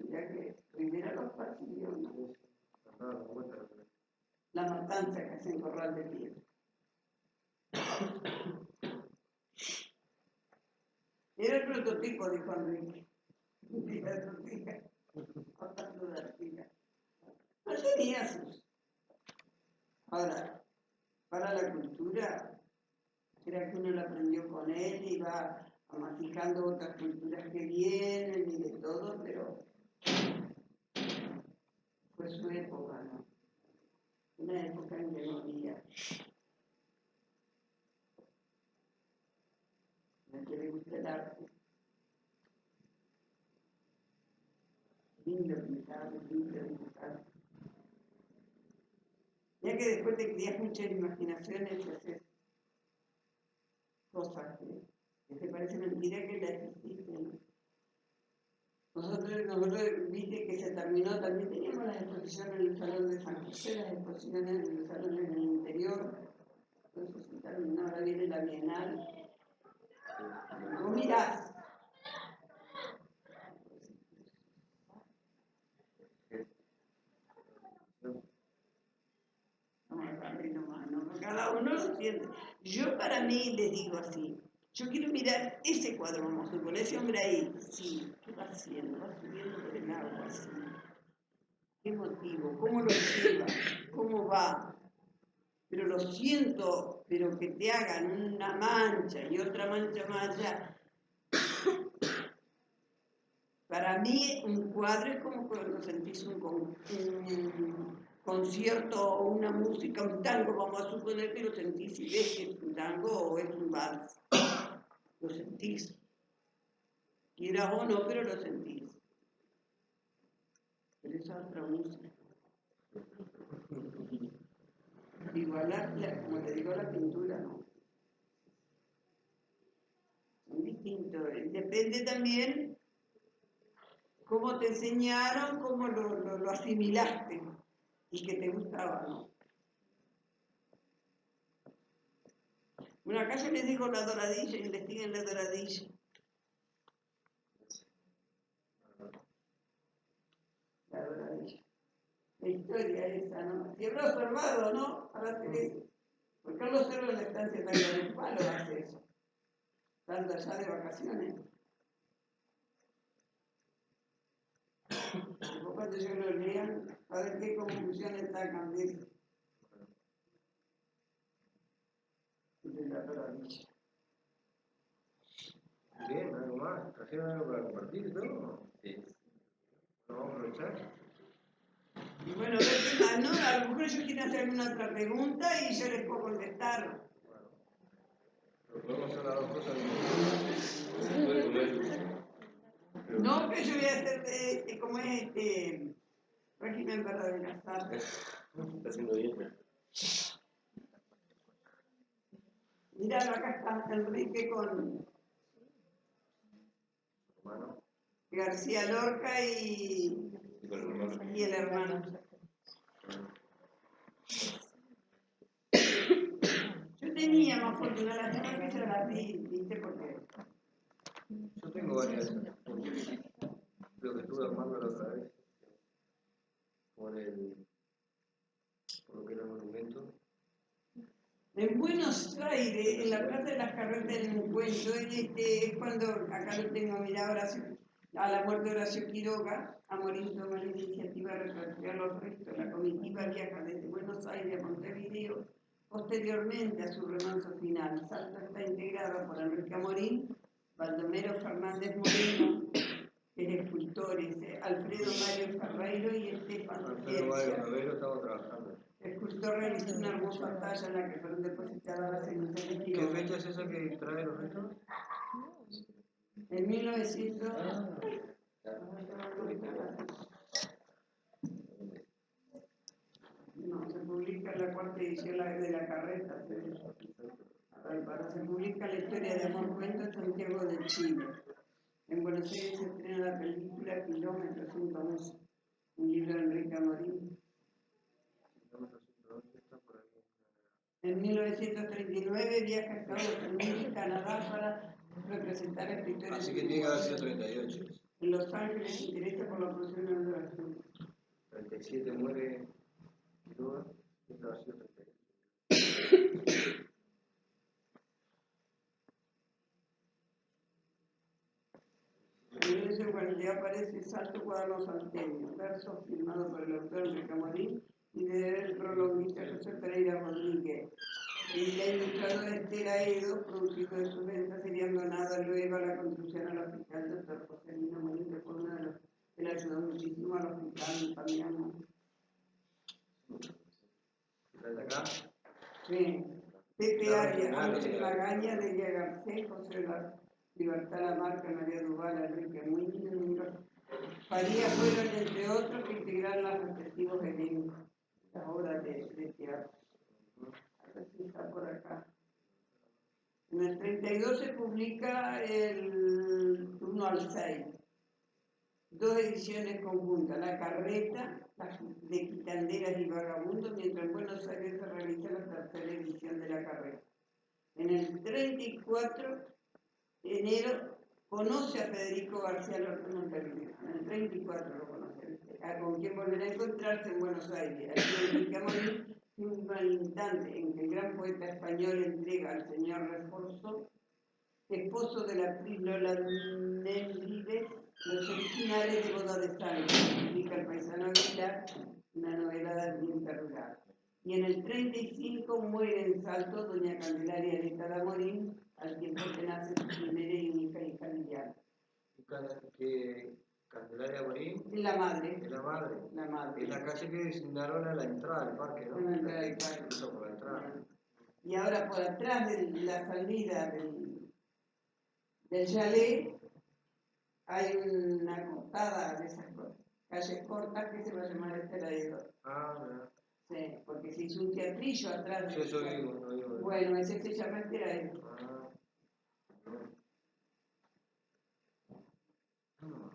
Ya que primero los persiguió, ¿no? La matanza que hacen Corral de Piedra. Era el prototipo de Juan Enrique. No tenía sus. Ahora, para la cultura, era que uno lo aprendió con él y va amasijando otras culturas que vienen y de todo, pero fue su época, ¿no? Una época en que no había. A que le gusta el arte. Lindo pintar, lindo dibujar. Ya que después te crías muchas imaginaciones y haces cosas que te parece mentira que las existen. Nosotros, viste que se terminó, también teníamos las exposiciones en el Salón de San José, las exposiciones en los salones del interior. Entonces se terminó, ahora viene la Bienal. Vos mirás. No, cada uno lo siente. Yo para mí les digo así, yo quiero mirar ese cuadro, vamos a suponer, ese hombre ahí, sí, ¿qué va haciendo? Va subiendo por el agua, así. ¿Qué motivo? ¿Cómo lo lleva? ¿Cómo va? Pero lo siento, pero que te hagan una mancha y otra mancha más allá. Para mí un cuadro es como cuando sentís un concierto o una música, un tango, vamos a suponer que lo sentís y ves que es un tango o es un vals. Lo sentís. Quieras o no, pero lo sentís. Pero esa otra música. Igual, como te digo, la pintura, ¿no? Son distintos. Depende también cómo te enseñaron, cómo lo asimilaste y que te gustaba, ¿no? Bueno, acá yo les digo la doradilla, investiguen la doradilla. La doradilla. La historia esa, ¿no? Si habrá observado, ¿no? Para hacer eso. Porque Carlos Cerro en la estancia Taca del Palo hace eso. Estando allá de vacaciones. Después cuando yo lo lean, a ver qué conclusiones sacan de eso. De la doradilla.
Bien, algo más. ¿Trajeron algo para compartir y todo?
Sí.
¿Lo vamos a aprovechar?
Y bueno, a ver qué más, ¿no? A lo mejor ellos quieren hacerme una otra pregunta y yo les puedo contestar.
Bueno, pero podemos hacer las dos cosas al mismo tiempo.
No, que yo voy a hacer como es régimen para adelgazar.
Está haciendo bien.
Mirá, acá está Enrique con
Hermano.
García Lorca y el hermano. Yo tenía más fortuna las demás que yo las vi, ¿viste? Porque
Yo tengo varias, porque lo que estuve armando la otra vez, por lo que era el monumento.
en Buenos Aires, en la Plaza de las Carretas del Encuentro, es cuando, acá lo tengo, mirá, Horacio, a la muerte de Horacio Quiroga, Amorín toma la iniciativa de repatriar los restos. La comitiva viaja desde Buenos Aires a Montevideo, posteriormente a su remanso final. Salta está integrada por Enrique Amorín, Baldomero Fernández Moreno, escultores, Alfredo Mario Ferreiro y Estefan
Alfredo Mario Ferreiro estaba trabajando.
El escultor realizó una hermosa talla en la que fueron depositadas las cenizas de
¿Qué
Quiroga.
fecha es esa que trae los restos?
En 1900. No, se publica la cuarta edición de la carreta. Se publica la historia de Amor Cuento en Santiago de Chile. En Buenos Aires se estrena la película Kilómetro 111, un libro de Enrique Amorim. En 1939 viaja a Estados Unidos y Canadá para representar a escritores.
Así que tiene que haber sido 38.
En Los Ángeles se interesa por la producción de la Azul.
37 muere Quiroga, y esto ha sido 38.
En ese cuando ya aparece Salto Cuaderno Salteño, verso firmado por el autor Enrique Amorim y del prologuista José Pereira Rodríguez. Y la ilustradora Estela Edo, producido de su venta, sería donada luego a la construcción al hospital Dr. José Lino Molín, que fue uno de los que le ayudó muchísimo al hospital Pamiano.
¿Estás de acá?
Sí. Pepe Arias, Ángel Magaña, Delia Garcés, José Libertad Lamarca, María Duval, Enrique Muñoz. Faría fueron, entre otros, que integraron los respectivos elencos, las obras de teatro. A ver si está por acá. En el 32 se publica el 1 al 6. Dos ediciones conjuntas, La Carreta, de Quitanderas y Vagabundos, mientras en Buenos Aires se realiza la tercera edición de La Carreta. En el 34, enero, conoce a Federico García Lorca, en el 34 lo conoce, con quien volverá a encontrarse en Buenos Aires. Aquí Enrique Amorim firma el instante en que el gran poeta español entrega al señor Reforzo, esposo de la actriz Lola Nemrides, los originales de Boda de Sangre, publica El Paisano Aguilar, una novela de ambiente rural. Y en el 35 muere en Salto doña Candelaria Eleta de Amorim, al tiempo que nace su primera y única hija Liliana.
¿Qué Candelaria Amorim?
Es la madre.
Es la madre.
La madre.
Es la calle que designaron a la entrada del parque, ¿no?
En la entrada del parque.
Por la entrada.
Y ahora por atrás de la salida del chalet hay una cortada de esas calles cortas que se va a llamar Estela Edo.
Ah, ¿verdad?
Sí, porque se hizo un teatrillo atrás.
Sí, eso digo, no digo.
Bueno, ese se llama Estela Edo.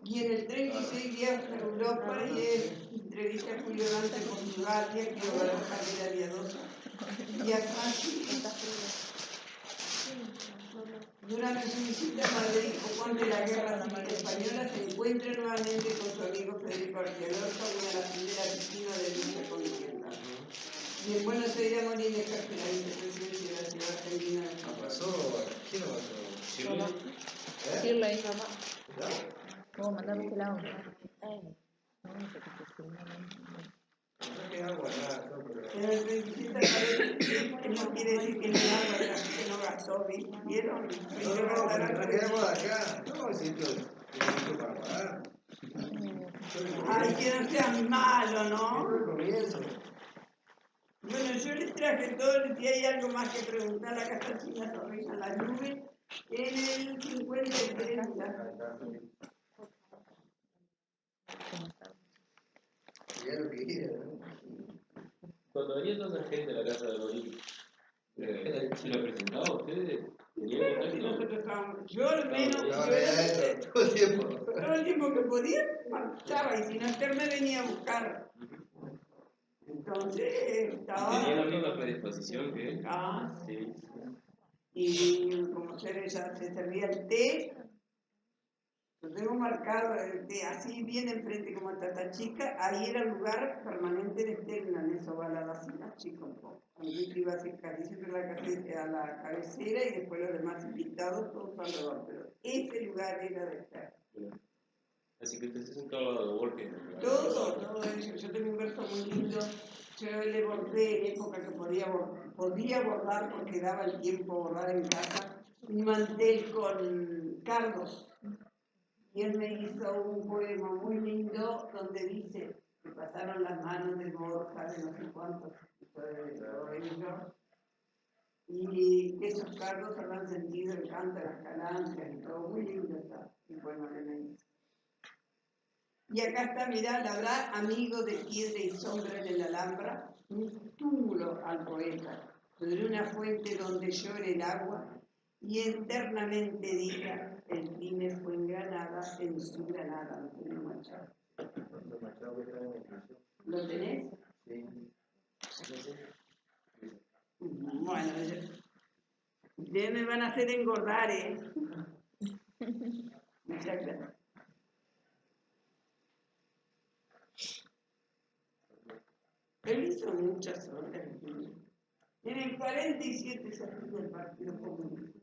Y en el 36 viaja a Europa y entrevista a Julio Dante en Portugal, y aquí va a la carrera viadosa. Y a Francia. Durante su visita a Madrid, poco antes de la Guerra Civil Española, se encuentra nuevamente con su amigo Federico García Lorca, una de las primeras víctimas de lucha contienda. Y en Buenos Aires Amorim ejerce la vicepresidencia de la ciudad argentina de San
¿Pasó? ¿Quién lo pasó?
¿Chile?
Shirley.
¿Ya?
¿Cómo mandar este lado?
No queda agua, nada, no, pero...
En el 27 aparece que no quiere decir que no agua, que no gastó, ¿vieron?
No, pero traje agua de acá. No, si esto es para pagar.
Ay, que no seas malo, ¿no?
Yo comienzo.
Bueno, yo les traje todo, si hay algo más que preguntar, acá está sin la sonrisa en la nube, en el 53
Ya lo quería, ¿no?
Cuando venía toda esa gente a la casa de Amorim, ¿se lo presentaba a ustedes? ¿Tenían
Si
contacto?
nosotros estábamos, yo al menos,
No,
yo
era eso, todo el tiempo.
todo el tiempo que podía marchaba y si no Esther me venía a buscar. Entonces estaba.
¿Tenía la misma predisposición que él?
Ah,
Sí.
y como se servía el té, lo tengo marcado el té, así bien enfrente como Tata Chica, ahí era el lugar permanente de Esther, una mesa ovalada así, la chica un poco. Enrique iba a hacer casi siempre a la cabecera y después los demás invitados, todos alrededor, pero ese lugar era de Esther.
Así que usted se sentaba al lado de Borges.
Todo eso. Yo tengo un verso muy lindo. Yo le bordé en época que podía bordar porque daba el tiempo a bordar en casa, un mantel con cardos. Y él me hizo un poema muy lindo donde dice que pasaron las manos de Borja, de no sé cuántos, de todo ello, y que esos cardos habrán sentido el canto de las calandrias y todo. Muy lindo está el poema que me hizo. Y acá está, mirá, habrá amigo de piedra y sombra en el Alhambra, un túmulo al poeta, sobre una fuente donde llore el agua y eternamente diga, el crimen fue en Granada, en su Granada, Antonio Machado.
Los Machado que están en el museo.
¿Lo tenés?
Sí.
Bueno, ustedes me van a hacer engordar, ¿eh? Muchas gracias. Él hizo muchas obras. Tienen 47 saludos del Partido Comunista.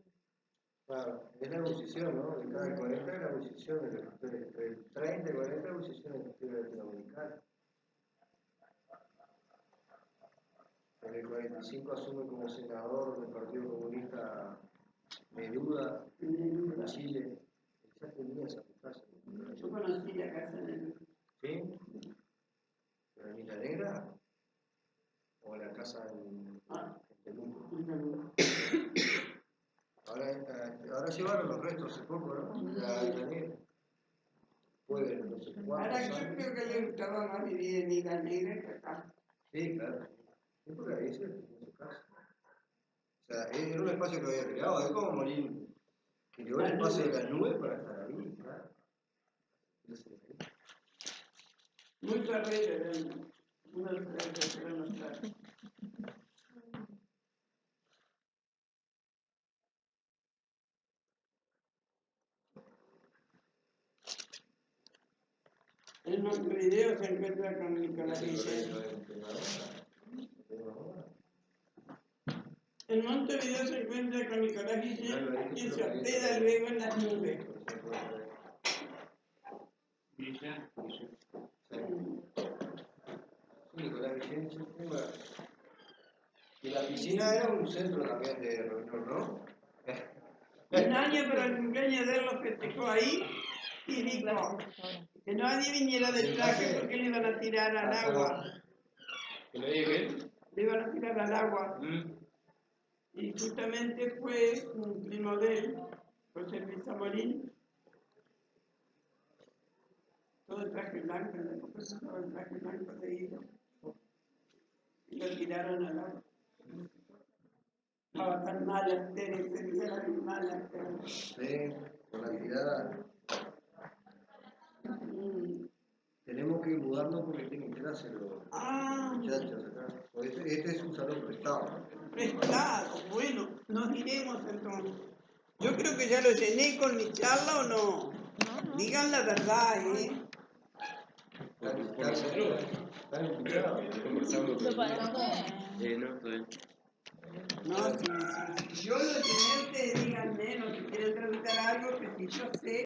Claro, es la ebullición, ¿no? De cada 40 es la ebullición de la historia, entre el 30 y 40 es la ebullición de la historia latinoamericana. En el 45 asume como senador del Partido Comunista Neruda, en Chile. Ya tenía esa casa.
Yo conocí la casa de Neruda.
¿Sí? ¿Pero en Isla Negra? ¿O en la casa en Temuco? Ahora llevaron los restos hace poco, ¿no? De la Isla Negra. Puede, no sé cuántos
Ahora yo
años.
creo que le gustaba más vivir en Isla Negra que acá.
Sí, claro. Es porque ahí se en su casa. O sea, era un espacio que había creado. Es como Molín, que creó el espacio de las nubes para estar ahí, claro.
Muy ferrero eran uno de los que eran los trajes. En Montevideo se encuentra con Nicolás Guillén. En Montevideo se encuentra con Nicolás Guillén, quien se hospeda luego en las nubes.
Guillén.
Nicolás Guillén siempre. Y la piscina era un centro también de reunión, ¿no?
Un año para el cumpleaños de él lo festejó ahí y dijo que nadie viniera de traje porque le iban a tirar al agua.
¿Que lo diga él?
Le iban a tirar al agua. Y justamente fue un primo de él, José Luis Zamolín, todo el traje blanco, en la época todo el traje blanco de hilo, y lo tiraron al agua. Estaba tan mala, Tere, se veía la mala.
Sí, con la tirada. Tenemos que mudarnos porque tienen clase los muchachos acá. Este es un salón prestado.
Prestado, bueno, nos diremos entonces. Yo creo que ya lo llené con mi charla o no. Digan la verdad, ¿eh?
Están escuchados.
Conversando.
¿Lo pagaste?
No, todavía.
No, si yo lo llené, ustedes díganme, no, si quieren preguntar algo, que si yo sé.